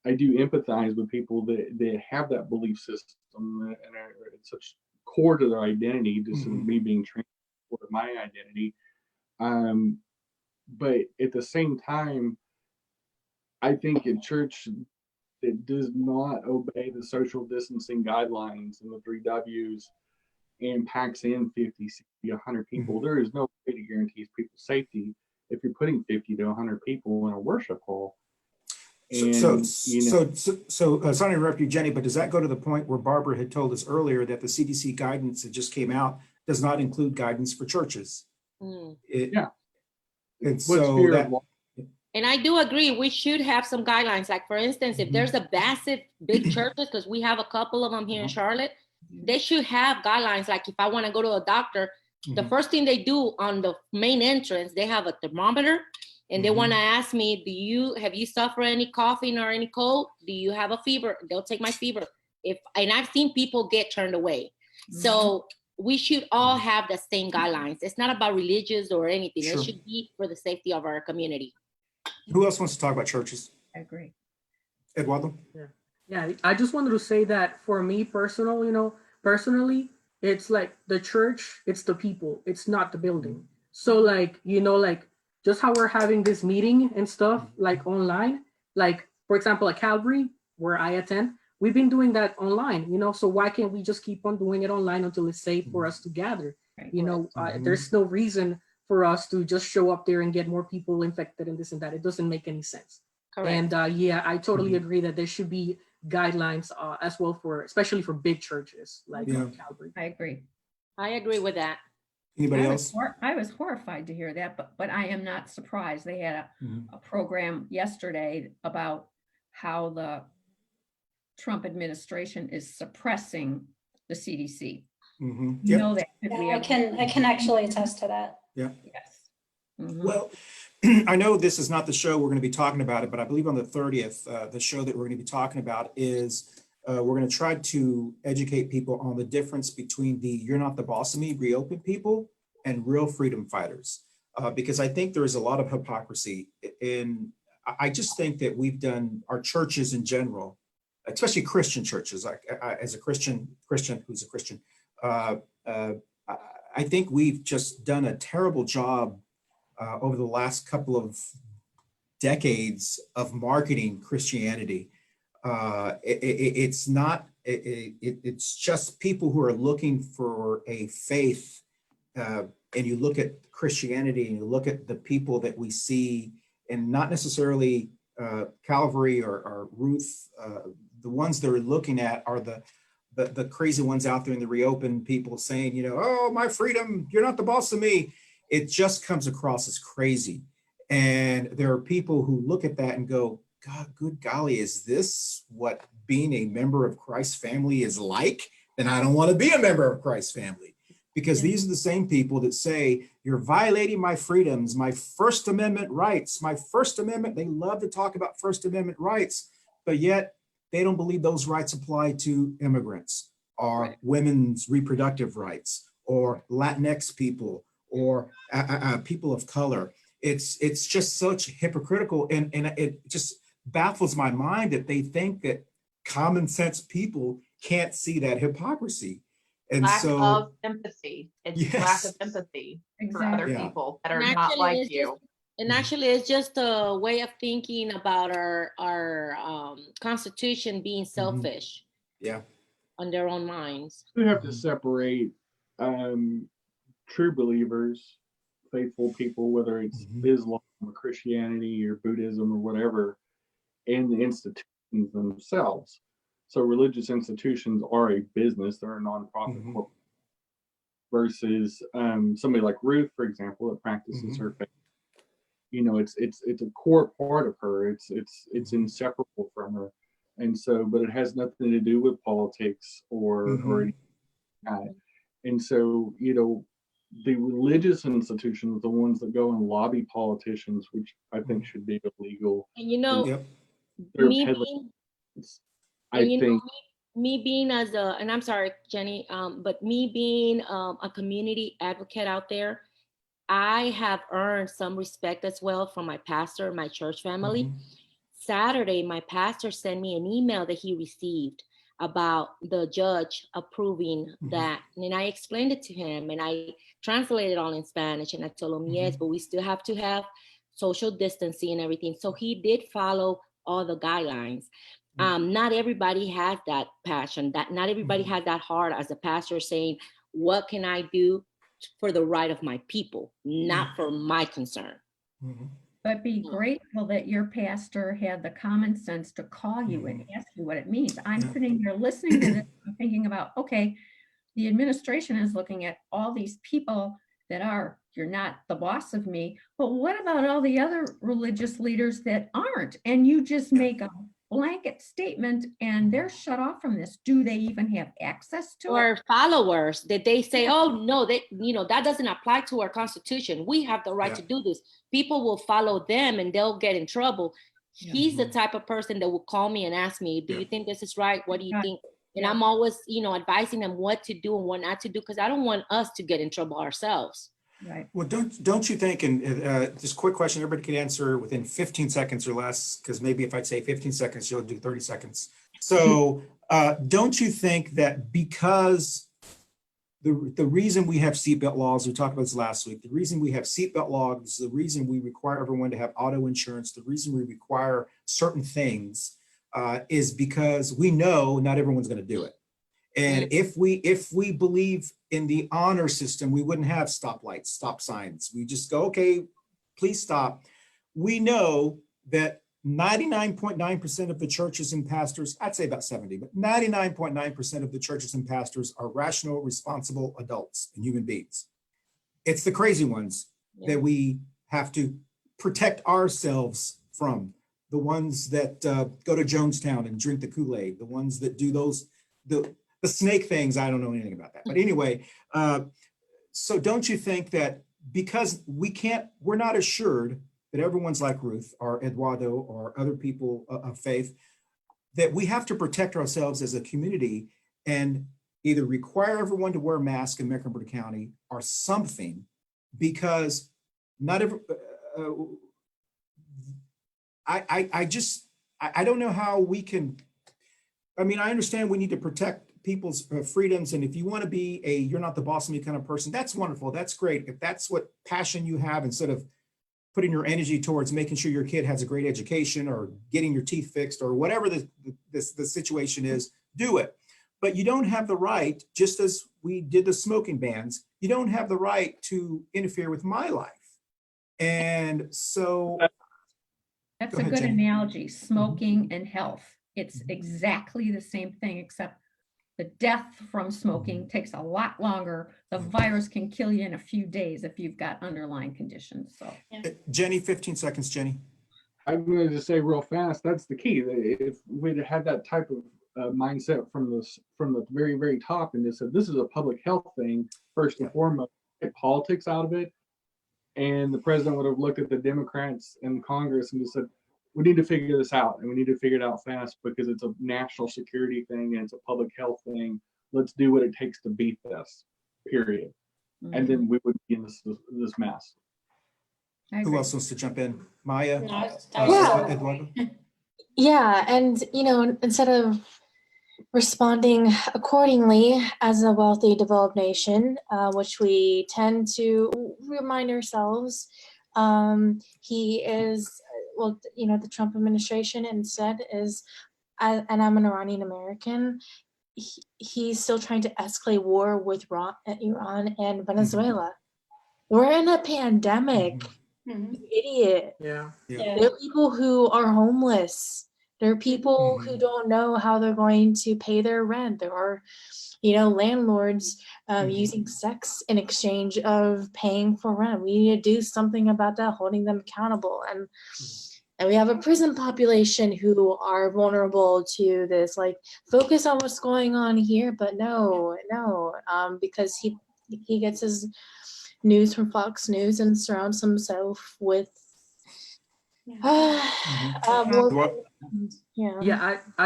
empathize with people that have that belief system, and it's such core to their identity. Just me being trained for my identity, but at the same time, I think a church that does not obey the social distancing guidelines and the 3 W's and packs in 50, 60, 100 people, there is no way to guarantee people's safety. if you're putting 50 to 100 people in a worship hall. Sorry to interrupt you, Jenny, but does that go to the point where Barbara had told us earlier that the CDC guidance that just came out does not include guidance for churches? Yeah. And What's so fear that, of And I do agree, we should have some guidelines. Like for instance, if there's a massive big churches, because we have a couple of them here in Charlotte, they should have guidelines. Like if I want to go to a doctor, the first thing they do on the main entrance, they have a thermometer and they want to ask me, have you suffered any coughing or any cold? Do you have a fever? They'll take my fever. And I've seen people get turned away. So we should all have the same guidelines. It's not about religious or anything. Sure. It should be for the safety of our community. who else wants to talk about churches? I agree. Eduardo? Yeah, I just wanted to say that for me personally, it's like the church, it's the people, it's not the building. So like, like just how we're having this meeting and stuff like online, like for example, at Calvary, where I attend, we've been doing that online, so why can't we just keep on doing it online until it's safe for us to gather? Right. There's no reason for us to just show up there and get more people infected and this and that. It doesn't make any sense. Correct. And I totally agree that there should be guidelines as well especially for big churches like Calvary. I agree. I agree with that. Anybody I else? was horrified to hear that, but I am not surprised. They had a program yesterday about how the Trump administration is suppressing the CDC. You know that. Yeah, I can actually attest to that. Yeah. Yes. Well, I know this is not the show we're going to be talking about it, but I believe on the 30th, the show that we're going to be talking about is we're going to try to educate people on the difference between the "you're not the boss of me" reopen people and real freedom fighters, because I think there is a lot of hypocrisy. And I just think that we've done, our churches in general, especially Christian churches, as a Christian who's a Christian, I think we've just done a terrible job over the last couple of decades of marketing Christianity. It's just people who are looking for a faith, and you look at Christianity and you look at the people that we see, and not necessarily Calvary or Ruth, the ones they're looking at are the crazy ones out there in the reopen people saying, oh, my freedom, you're not the boss of me. It just comes across as crazy. And there are people who look at that and go, God, good golly, is this what being a member of Christ's family is like? Then I don't want to be a member of Christ's family. Because these are the same people that say, you're violating my freedoms, my First Amendment rights, my First Amendment. They love to talk about First Amendment rights, but yet they don't believe those rights apply to immigrants or women's reproductive rights or Latinx people or people of color. It's just such hypocritical, and it just baffles my mind that they think that common sense people can't see that hypocrisy. And lack so of empathy. It's lack of empathy for other people that are not like you. And actually, it's just a way of thinking about our Constitution being selfish. On their own minds. We have to separate true believers, faithful people, whether it's Islam or Christianity or Buddhism or whatever, and the institutions themselves. So religious institutions are a business, they're a nonprofit corporation, versus somebody like Ruth, for example, that practices her faith. It's a core part of her. It's inseparable from her. And so, but it has nothing to do with politics or anything like that. And so, the religious institutions, the ones that go and lobby politicians, which I think should be illegal. And me being and I'm sorry, Jenny, but me being a community advocate out there, I have earned some respect as well from my pastor and my church family. Saturday, my pastor sent me an email that he received about the judge approving that. And I explained it to him and I translated all in Spanish, and I told him, yes, but we still have to have social distancing and everything. So he did follow all the guidelines. Not everybody has that passion, that not everybody has that heart as a pastor saying, what can I do for the right of my people, not for my concern. Mhm. But be Mm. grateful that your pastor had the common sense to call you and ask you what it means. I'm sitting here listening to this, I'm thinking about, okay, the administration is looking at all these people that are, you're not the boss of me, but what about all the other religious leaders that aren't? And you just make a blanket statement and they're shut off from this. Do they even have access to it? Or followers that they say, oh no, that doesn't apply to our constitution. We have the right Yeah. to do this. People will follow them and they'll get in trouble. Yeah. He's the type of person that will call me and ask me, do you think this is right? What do you Yeah. think? And Yeah. I'm always, advising them what to do and what not to do, because I don't want us to get in trouble ourselves. Right. Well, don't you think, and just quick question, everybody can answer within 15 seconds or less, because maybe if I'd say 15 seconds, you'll do 30 seconds. So don't you think that because the reason we have seatbelt laws, we talked about this last week, the reason we have seatbelt laws, the reason we require everyone to have auto insurance, the reason we require certain things is because we know not everyone's going to do it. And if we believe in the honor system, we wouldn't have stoplights, stop signs. We just go, okay, please stop. We know that 99.9% of the churches and pastors, I'd say about 70, but 99.9% of the churches and pastors are rational, responsible adults and human beings. It's the crazy ones that we have to protect ourselves from. The ones that go to Jonestown and drink the Kool-Aid, the ones that do the snake things, I don't know anything about that. But anyway, so don't you think that because we're not assured that everyone's like Ruth or Eduardo or other people of faith, that we have to protect ourselves as a community and either require everyone to wear a mask in Mecklenburg County or something, because not every, I don't know how we can, I mean, I understand we need to protect people's freedoms. And if you want to be you're not the boss of me kind of person, that's wonderful. That's great. If that's what passion you have, instead of putting your energy towards making sure your kid has a great education or getting your teeth fixed or whatever the situation is, do it. But you don't have the right, just as we did the smoking bans, you don't have the right to interfere with my life. And so. That's Go a ahead, good Jenny. analogy, smoking and health. It's exactly the same thing, except the death from smoking takes a lot longer. The virus can kill you in a few days if you've got underlying conditions. So Jenny, 15 seconds, Jenny. I'm going to just say real fast, that's the key. If we'd had that type of mindset from the very, very top and just said, this is a public health thing, first and foremost, get politics out of it. And the president would have looked at the Democrats in Congress and just said, we need to figure this out, and we need to figure it out fast because it's a national security thing and it's a public health thing. Let's do what it takes to beat this, period. And then we would be in this mess. Who else wants to jump in? Maya? Eduardo? Yeah, and instead of responding accordingly as a wealthy, developed nation, which we tend to remind ourselves, he is, well, the Trump administration instead is, and I'm an Iranian American, he's still trying to escalate war with Iran and Venezuela. We're in a pandemic, you idiot. Yeah. There are people who are homeless. There are people who don't know how they're going to pay their rent. There are, landlords using sex in exchange of paying for rent. We need to do something about that, holding them accountable. And we have a prison population who are vulnerable to this. Like, focus on what's going on here, but no, because he gets his news from Fox News and surrounds himself with I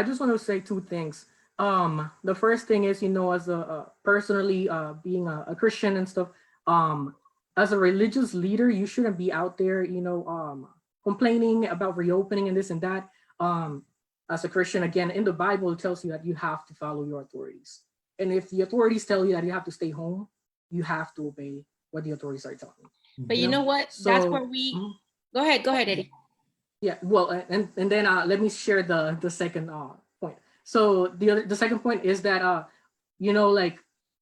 just want to say two things. The first thing is, as a personally being a Christian and stuff, as a religious leader, you shouldn't be out there, complaining about reopening and this and that. As a Christian, again, in the Bible, it tells you that you have to follow your authorities. And if the authorities tell you that you have to stay home, you have to obey what the authorities are telling you. But you know what? So, that's where we go ahead, Eddie. Yeah, well, and then let me share the second point. So the second point is that like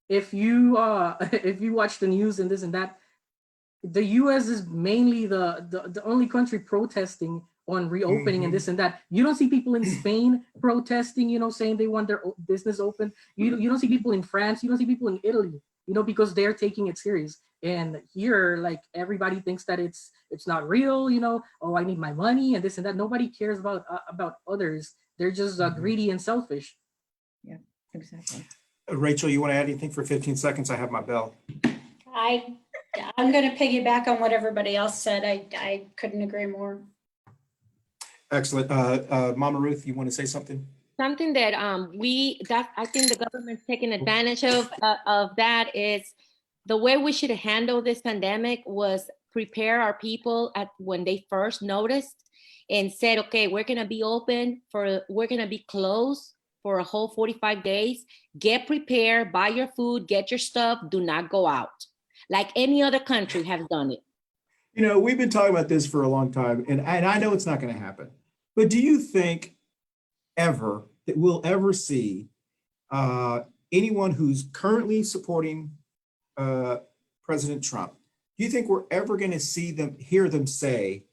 if you watch the news and this and that, the US is mainly the only country protesting on reopening and this and that. You don't see people in Spain protesting, saying they want their business open. You don't see people in France, you don't see people in Italy, because they're taking it serious. And here, like, everybody thinks that it's not real, oh, I need my money and this and that. Nobody cares about others. They're just greedy and selfish. Yeah, exactly. Rachel, you want to add anything for 15 seconds? I have my bell. I'm going to piggyback on what everybody else said. I couldn't agree more. Excellent. Mama Ruth, you want to say something? Something that I think the government's taking advantage of that is the way we should handle this pandemic was prepare our people when they first noticed and said, okay, we're going to be we're going to be closed for a whole 45 days. Get prepared, buy your food, get your stuff, do not go out. Like any other country has done it. We've been talking about this for a long time, and I know it's not going to happen. But do you think ever that we'll ever see anyone who's currently supporting President Trump? Do you think we're ever going to hear them say,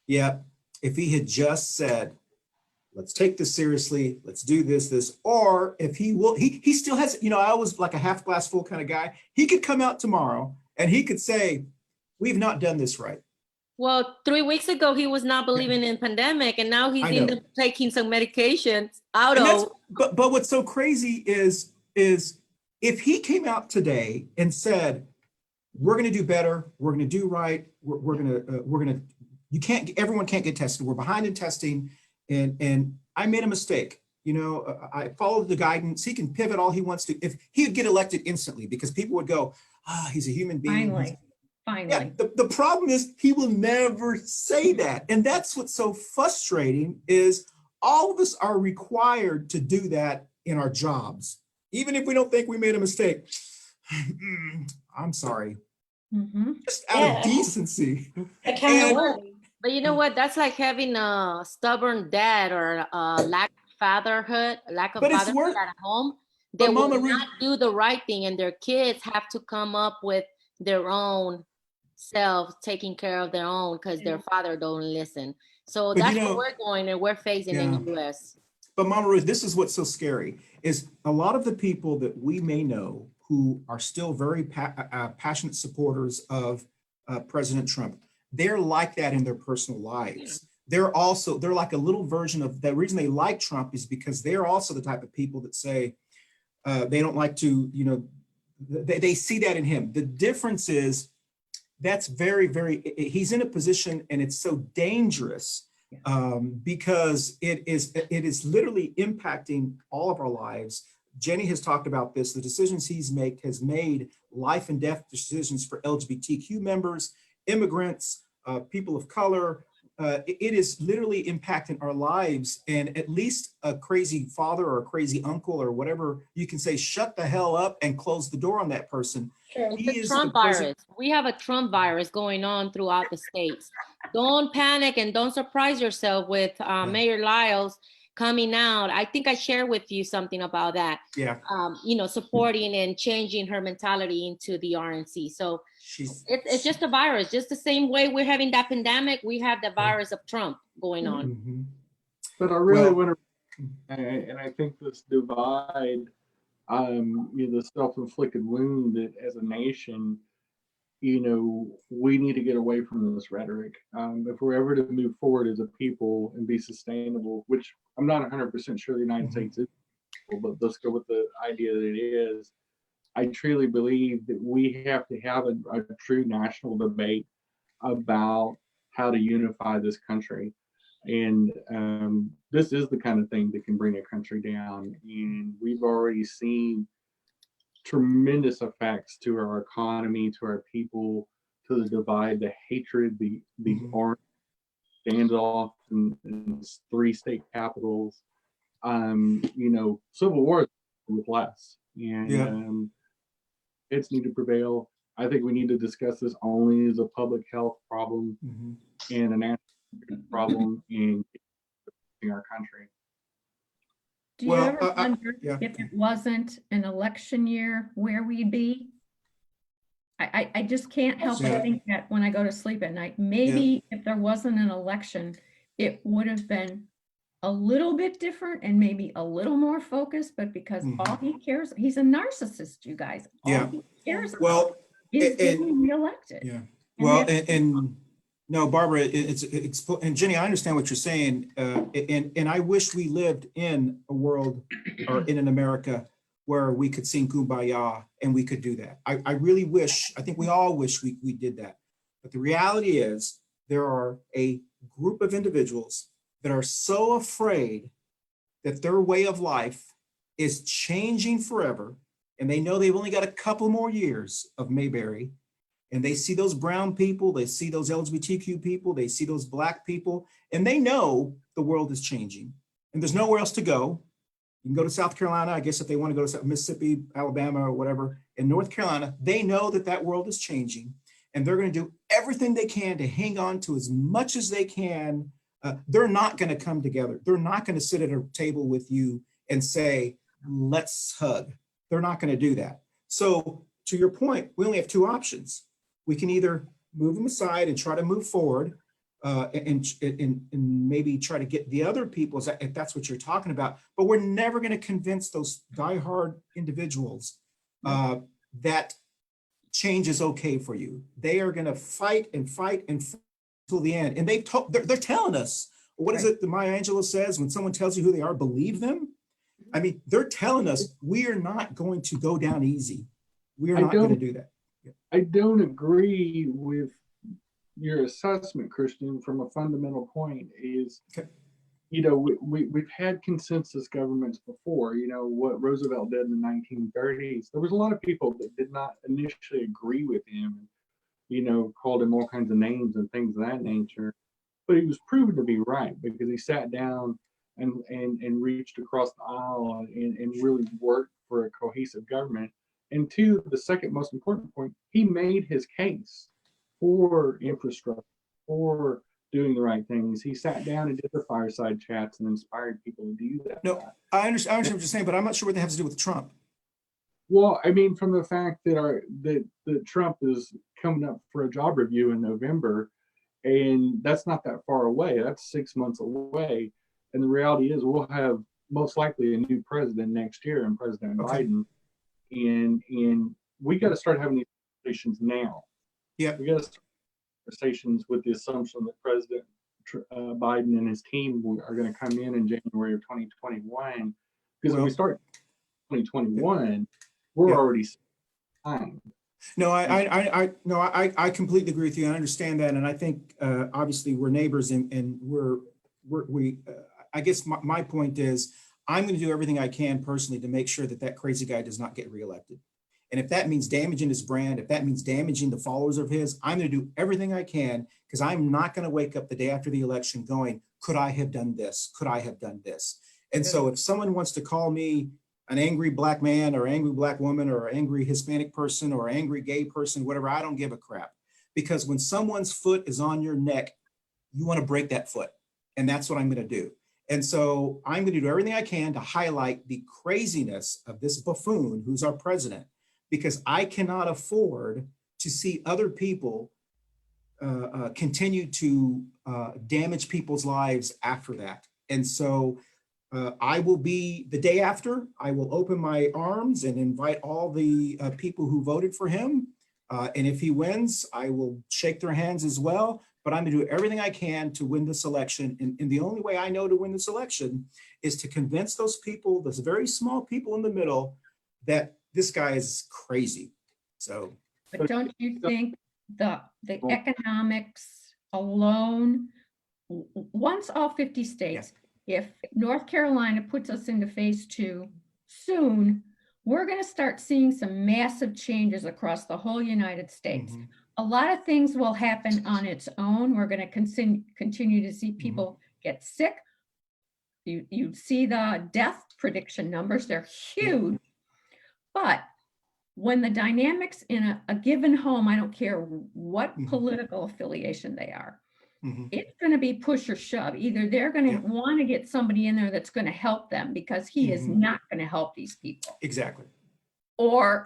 yeah, if he had just said, let's take this seriously, let's do this, or if he still has, I was like a half glass full kind of guy. He could come out tomorrow and he could say, we've not done this right. Well, 3 weeks ago, he was not believing in pandemic, and now he's taking some medications But what's so crazy is if he came out today and said, we're going to do better, we're going to do right, everyone can't get tested, we're behind in testing, and I made a mistake. I followed the guidance. He can pivot all he wants to. If he would get elected instantly, because people would go, he's a human being. Finally. Yeah, the problem is he will never say that. And that's what's so frustrating is all of us are required to do that in our jobs. Even if we don't think we made a mistake. I'm sorry. Just out of decency. Accountability. But you know what? That's like having a stubborn dad or a lack of fatherhood at home. They will not do the right thing, and their kids have to come up with their own selves, taking care of their own because their father don't listen. So that's what we're going and we're facing in the US. But Mama Ruth, this is what's so scary is a lot of the people that we may know who are still very passionate supporters of President Trump. They're like that in their personal lives. They're like a little version of the reason they like Trump is because they're also the type of people that say they don't like to, they see that in him. The difference is that's very, very, he's in a position and it's so dangerous because it is literally impacting all of our lives. Jenny has talked about this. The decisions has made life and death decisions for LGBTQ members, immigrants, people of color. It is literally impacting our lives, and at least a crazy father or a crazy uncle or whatever, you can say, shut the hell up and close the door on that person. It's a Trump virus. We have a Trump virus going on throughout the states. Don't panic and don't surprise yourself with Mayor Lyles coming out. I think I shared with you something about that. Yeah. Supporting and changing her mentality into the RNC. So it's just a virus. Just the same way we're having that pandemic, we have the virus of Trump going on. Mm-hmm. But I really want to, and I think this divide, the self-inflicted wound that as a nation, we need to get away from this rhetoric. If we're ever to move forward as a people and be sustainable, which I'm not 100% sure the United States is, but let's go with the idea that it is. I truly believe that we have to have a true national debate about how to unify this country. And this is the kind of thing that can bring a country down. And we've already seen tremendous effects to our economy, to our people, to the divide, the hatred, the armed standoff in 3 state capitals. Civil war with less. And it's need to prevail. I think we need to discuss this only as a public health problem and a national problem in our country. Do you ever wonder if it wasn't an election year, where we'd be? I just can't help Yeah. but think that when I go to sleep at night, maybe if there wasn't an election, it would have been a little bit different and maybe a little more focused, but because all he cares, he's a narcissist, you guys. All Yeah. he cares about Well, is and- getting reelected. yeah. And Well, that's- and no, Barbara, it's and Jenny, I understand what you're saying, and I wish we lived in a world or in an America where we could sing Kumbaya and we could do that. I really wish, I think we all wish we did that. But the reality is there are a group of individuals that are so afraid that their way of life is changing forever, and they know they've only got a couple more years of Mayberry, and they see those brown people, they see those LGBTQ people, they see those Black people, and they know the world is changing, and there's nowhere else to go. You can go to South Carolina, I guess if they want to go to Mississippi, Alabama, or whatever. In North Carolina, they know that that world is changing, and they're going to do everything they can to hang on to as much as they can. They're not going to come together. They're not going to sit at a table with you and say, let's hug. They're not going to do that. So to your point, we only have two options. We can either move them aside and try to move forward, and maybe try to get the other people, if that's what you're talking about. But we're never going to convince those diehard individuals that change is okay for you. They are going to fight until the end. And they're telling us, what is it that Maya Angelou says? When someone tells you who they are, believe them. I mean, they're telling us we are not going to go down easy. We are not going to do that. I don't agree with your assessment, Christian, from a fundamental point is, Okay. you know, we've had consensus governments before. You know, what Roosevelt did in the 1930s, there was a lot of people that did not initially agree with him, you know, called him all kinds of names and things of that nature. But he was proven to be right because he sat down and reached across the aisle and really worked for a cohesive government. And two, the second most important point, he made his case for infrastructure, for doing the right things. He sat down and did the fireside chats and inspired people to do that. No, I understand what you're saying, but I'm not sure what that has to do with Trump. Well, I mean, from the fact that that Trump is coming up for a job review in November, and that's not that far away. That's 6 months away. And the reality is we'll have most likely a new president next year and President Biden. And we got to start having these conversations now. Yeah. We got to start conversations with the assumption that President Biden and his team are going to come in January of 2021. Because if we start 2021, we're already behind. No, I completely agree with you. I understand that, and I think obviously we're neighbors, and we. I guess my point is I'm going to do everything I can personally to make sure that that crazy guy does not get reelected. And if that means damaging his brand, if that means damaging the followers of his, I'm going to do everything I can, because I'm not going to wake up the day after the election going, could I have done this? Could I have done this? And so if someone wants to call me an angry Black man or angry Black woman or angry Hispanic person or angry gay person, whatever, I don't give a crap. Because when someone's foot is on your neck, you want to break that foot. And that's what I'm going to do. And so I'm going to do everything I can to highlight the craziness of this buffoon who's our president, because I cannot afford to see other people continue to damage people's lives after that. And so I will be, the day after, I will open my arms and invite all the people who voted for him. And if he wins, I will shake their hands as well. But I'm going to do everything I can to win this election. And the only way I know to win this election is to convince those people, those very small people in the middle, that this guy is crazy. So, but don't you think the economics alone, once all 50 states, if North Carolina puts us into phase 2 soon, we're going to start seeing some massive changes across the whole United States. Mm-hmm. A lot of things will happen on its own. We're going to continue to see people get sick. You see the death prediction numbers, they're huge. But when the dynamics in a given home, I don't care what political affiliation they are, it's going to be push or shove. Either they're going to want to get somebody in there that's going to help them, because he is not going to help these people. Exactly. Or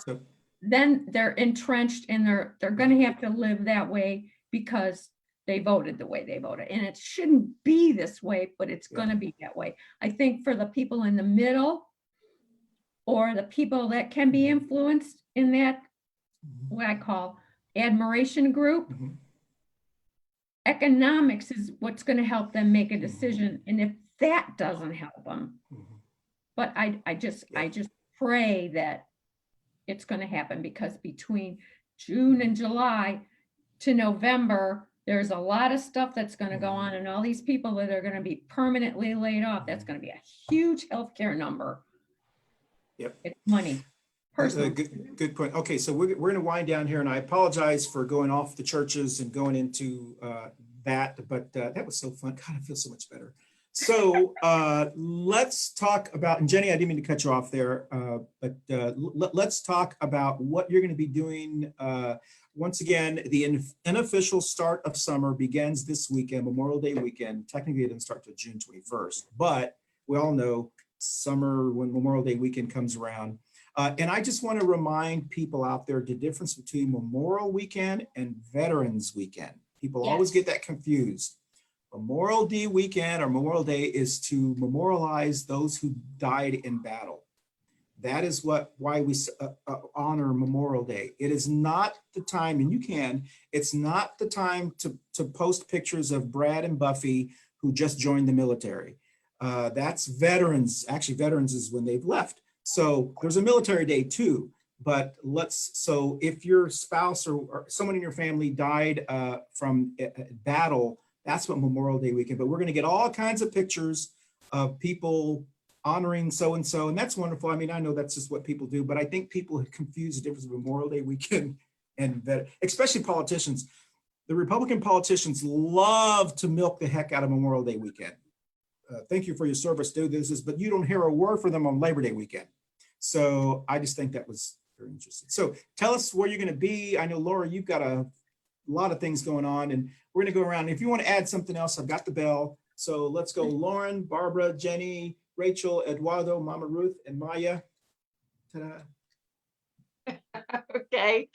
then they're entrenched and they're going to have to live that way because they voted the way they voted. And it shouldn't be this way, but it's going to be that way. I think for the people in the middle or the people that can be influenced in that, what I call admiration group, economics is what's going to help them make a decision. And if that doesn't help them, but I just pray that it's going to happen, because between June and July to November, there's a lot of stuff that's going to go on, and all these people that are going to be permanently laid off, that's going to be a huge healthcare number. Yep. It's money. Personal. Good point. Okay, so we're going to wind down here, and I apologize for going off the churches and going into that, but that was so fun. God, I feel so much better. So let's talk about, and Jenny, I didn't mean to cut you off there, but let's talk about what you're going to be doing. Once again, the unofficial start of summer begins this weekend, Memorial Day weekend. Technically, it didn't start till June 21st, but we all know summer, when Memorial Day weekend comes around. And I just want to remind people out there the difference between Memorial Weekend and Veterans Weekend. People always get that confused. Memorial Day weekend or Memorial Day is to memorialize those who died in battle. That is why we honor Memorial Day. It is not the time, and it's not the time to post pictures of Brad and Buffy who just joined the military. That's veterans. Actually, veterans is when they've left. So there's a military day too, but so if your spouse or someone in your family died from battle, that's what Memorial Day weekend, but we're going to get all kinds of pictures of people honoring so-and-so, and that's wonderful. I mean, I know that's just what people do, but I think people have confused the difference between Memorial Day weekend and especially politicians. The Republican politicians love to milk the heck out of Memorial Day weekend. Thank you for your service, do this, but you don't hear a word from them on Labor Day weekend. So I just think that was very interesting. So tell us where you're going to be. I know, Laura, you've got a lot of things going on, and we're going to go around. If you want to add something else, I've got the bell. So let's go. Lauren, Barbara, Jenny, Rachel, Eduardo, Mama Ruth, and Maya. Ta-da. Okay.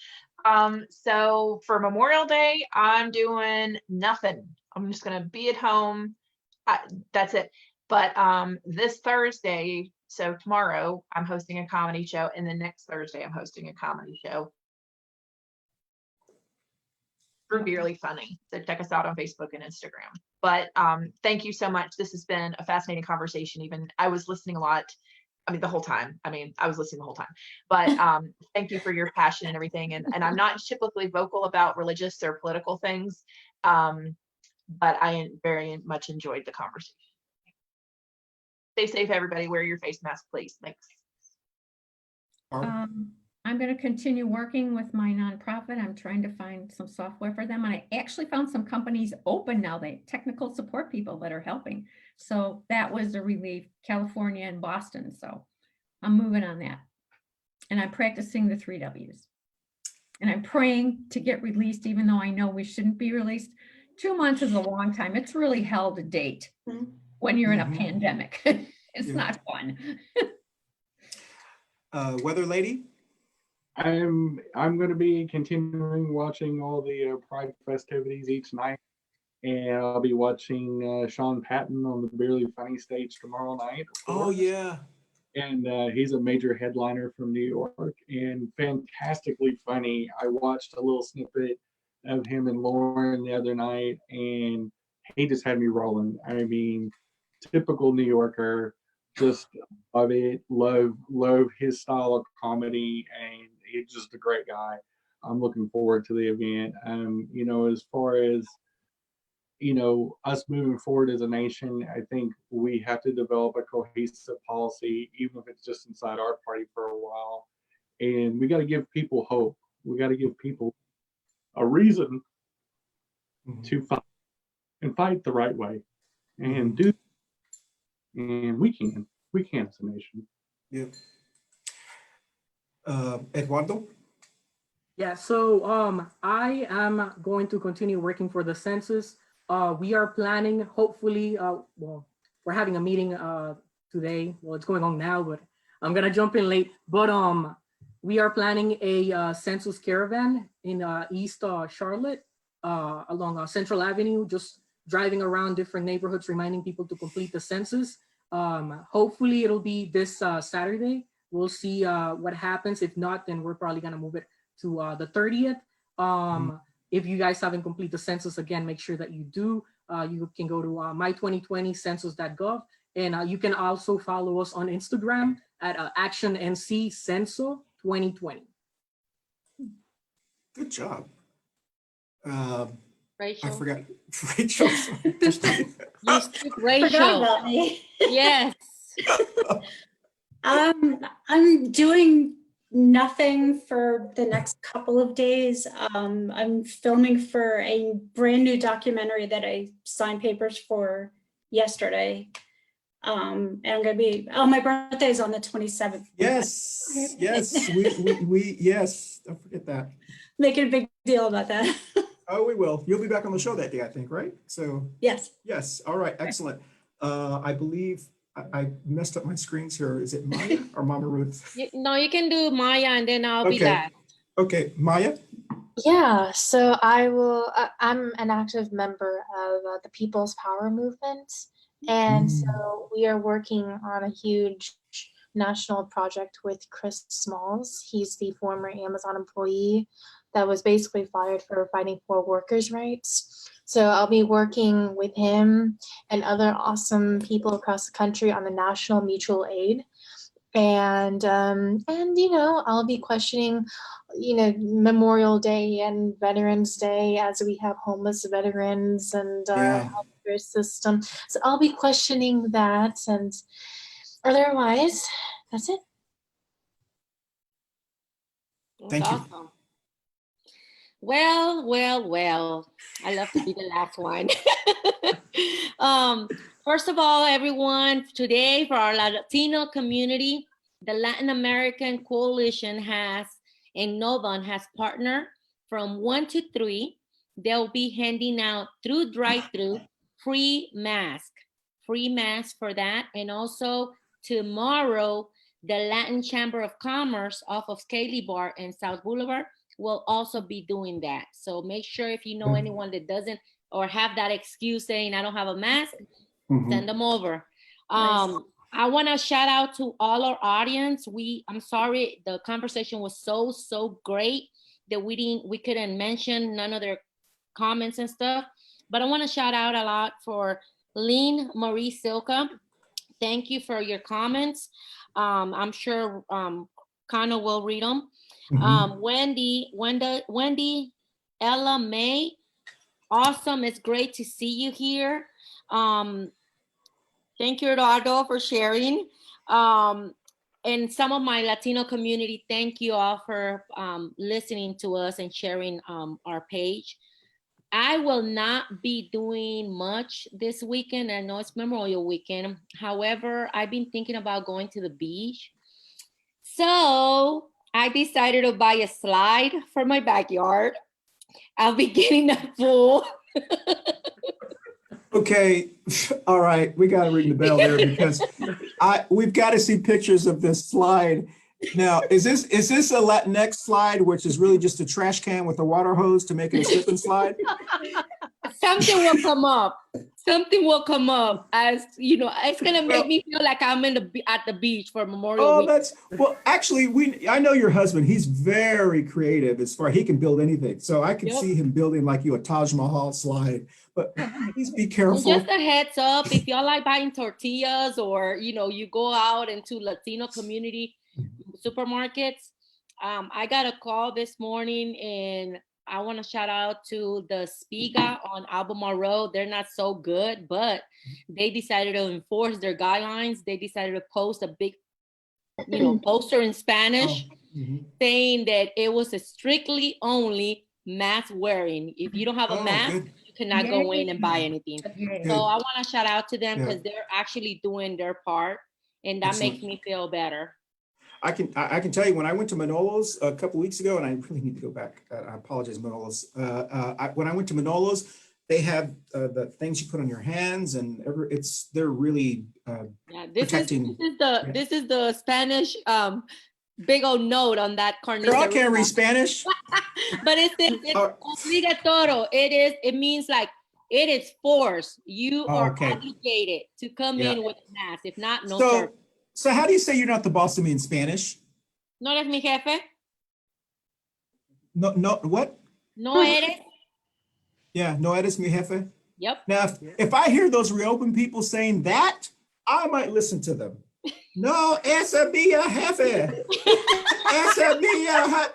So for Memorial Day, I'm doing nothing. I'm just going to be at home. That's it. But this Thursday, so tomorrow, I'm hosting a comedy show, and the next Thursday, I'm hosting a comedy show. Really funny. So check us out on Facebook and Instagram. But thank you so much. This has been a fascinating conversation. Even I was listening a lot. I mean, the whole time. I was listening the whole time. But thank you for your passion and everything. And I'm not typically vocal about religious or political things, but I very much enjoyed the conversation. Stay safe, everybody. Wear your face mask, please. Thanks. I'm going to continue working with my nonprofit. I'm trying to find some software for them. And I actually found some companies open now, they technical support people that are helping. So that was a relief, California and Boston. So I'm moving on that. And I'm practicing the 3 W's. And I'm praying to get released, even though I know we shouldn't be released. 2 months is a long time. It's really hell to date when you're in a pandemic. It's not fun. Weather lady? I'm going to be continuing watching all the Pride festivities each night, and I'll be watching Sean Patton on the Barely Funny stage tomorrow night. Oh yeah, and he's a major headliner from New York and fantastically funny. I watched a little snippet of him and Lauren the other night, and he just had me rolling. I mean, typical New Yorker. Just love it, love his style of comedy, and he's just a great guy. I'm looking forward to the event. You know, as far as, you know, us moving forward as a nation, I think we have to develop a cohesive policy, even if it's just inside our party for a while. And we got to give people hope. We got to give people a reason to fight, and fight the right way, and do. And we can as a nation. Yeah. Eduardo? Yeah, so I am going to continue working for the census. We are planning, hopefully, well, we're having a meeting today. Well, it's going on now, but I'm gonna jump in late. But we are planning a census caravan in East Charlotte along Central Avenue, just driving around different neighborhoods, reminding people to complete the census. Hopefully it'll be this Saturday. We'll see what happens. If not, then we're probably gonna move it to the 30th. If you guys haven't completed the census, again, make sure that you do. You can go to my2020census.gov, and you can also follow us on Instagram at ActionNC Censo 2020. Good job. Rachel. I forgot. Rachel. You skipped Forgot Rachel. about me. Yes. I'm doing nothing for the next couple of days. I'm filming for a brand new documentary that I signed papers for yesterday. And I'm gonna be, oh, my birthday is on the 27th. Yes, yes, we yes, don't forget that. Making a big deal about that. Oh, we will. You'll be back on the show that day, I think, right? So Yes. yes, all right, excellent. I believe I messed up my screens here. Is it Maya or Mama Ruth? No, you can do Maya and then I'll be Okay. back. Okay, Maya. Yeah, so I will, I'm an active member of the People's Power Movement. And so we are working on a huge national project with Chris Smalls. He's the former Amazon employee that was basically fired for fighting for workers' rights. So I'll be working with him and other awesome people across the country on the national mutual aid. And you know, I'll be questioning, you know, Memorial Day and Veterans Day as we have homeless veterans and our healthcare system. So I'll be questioning that, and otherwise, that's it. Thank you. Awesome. Well, I love to be the last one. First of all, everyone, today for our Latino community, the Latin American Coalition has, and Novan has partnered from 1 to 3. They'll be handing out through drive-through free mask for that. And also tomorrow, the Latin Chamber of Commerce off of Scaly Bar and South Boulevard will also be doing that. So make sure if you know anyone that doesn't or have that excuse saying I don't have a mask, send them over. Nice. I want to shout out to all our audience. I'm sorry, the conversation was so great that we couldn't mention none of their comments and stuff. But I want to shout out a lot for Lynn Marie Silka. Thank you for your comments. I'm sure Cano will read them. Wendy, Ella May, awesome. It's great to see you here. Thank you, Eduardo, for sharing. And some of my Latino community, thank you all for listening to us and sharing our page. I will not be doing much this weekend. I know it's Memorial Weekend. However, I've been thinking about going to the beach. So I decided to buy a slide for my backyard. I'll be getting a pool. Okay, all right, we got to ring the bell there because we've got to see pictures of this slide. Now, is this a LatinX slide, which is really just a trash can with a water hose to make it a slip and slide? Something will come up. Something will come up, as you know. It's gonna make me feel like I'm at the beach for Memorial Week. Well. Actually, I know your husband. He's very creative as far he can build anything. So I can see him building like you a Taj Mahal slide. But please be careful. And just a heads up, if y'all like buying tortillas or you go out into Latino community supermarkets, I got a call this morning and I want to shout out to the Spiga on Albemarle Road. They're not so good, but they decided to enforce their guidelines. They decided to post a big, poster in Spanish saying that it was a strictly only mask wearing. If you don't have a mask, you cannot go in and buy anything. So I want to shout out to them because they're actually doing their part, and that makes me feel better. I can tell you when I went to Manolo's a couple weeks ago, and I really need to go back. I apologize, Manolo's. When I went to Manolo's, they have the things you put on your hands, and they're really This protecting. is the Spanish big old note on that Girl, I can't read carniceria. Spanish. But it's obligatorio. It means like it is forced. You Oh, are okay. obligated to come Yeah. in with a mask. If not, no So, service. so how do you say you're not the boss of me in Spanish? No eres mi jefe. No, what? No eres. Yeah, no eres mi jefe. Yep. Now, if I hear those reopen people saying that, I might listen to them. No, esa mia jefe. Esa mia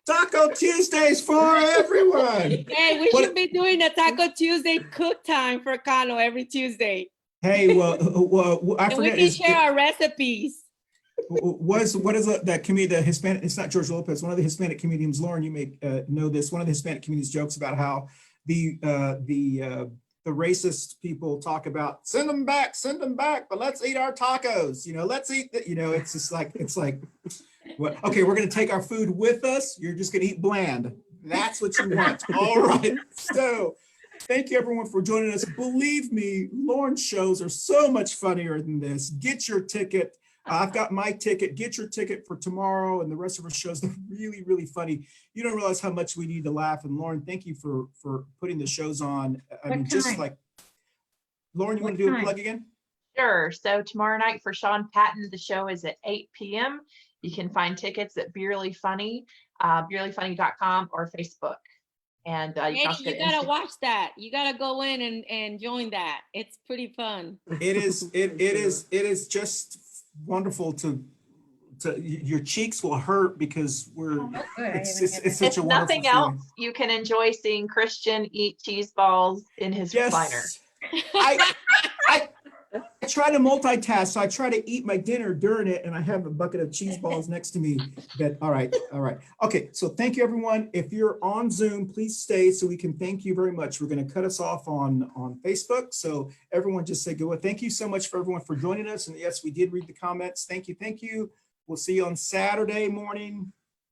Taco Tuesdays for everyone. Hey, we What- should be doing a Taco Tuesday cook time for Cano every Tuesday. Hey, well, I And we forget. can share our recipes. What is that comedian? The Hispanic. It's not George Lopez. One of the Hispanic comedians, Lauren. You may know this. One of the Hispanic comedians jokes about how the racist people talk about send them back, but let's eat our tacos. You know, let's eat. You know, it's just like what? Okay, we're gonna take our food with us. You're just gonna eat bland. That's what you want. All right. So. Thank you everyone for joining us. Believe me, Lauren's shows are so much funnier than this. Get your ticket. I've got my ticket. Get your ticket for tomorrow and the rest of our shows. They're really, really funny. You don't realize how much we need to laugh. And Lauren, thank you for putting the shows on. I What mean, just time? like, Lauren, you want What to do a time? plug again? Sure. So tomorrow night for Sean Patton, the show is at 8 p.m. You can find tickets at Beerly Funny, beerlyfunny.com or Facebook. And you can Eddie, also go you to gotta Instagram. watch that. You gotta go in and join that. It's pretty fun. It is just wonderful to your cheeks will hurt because we're Oh, good. I it's haven't had it's such If a wonderful nothing feeling. else, you can enjoy seeing Christian eat cheese balls in his recliner. Yes. I try to multitask, so I try to eat my dinner during it, and I have a bucket of cheese balls next to me. But all right. Okay, so thank you, everyone. If you're on Zoom, please stay so we can thank you very much. We're going to cut us off on Facebook, so everyone just say good. Thank you so much for everyone for joining us, and yes, we did read the comments. Thank you. We'll see you on Saturday morning.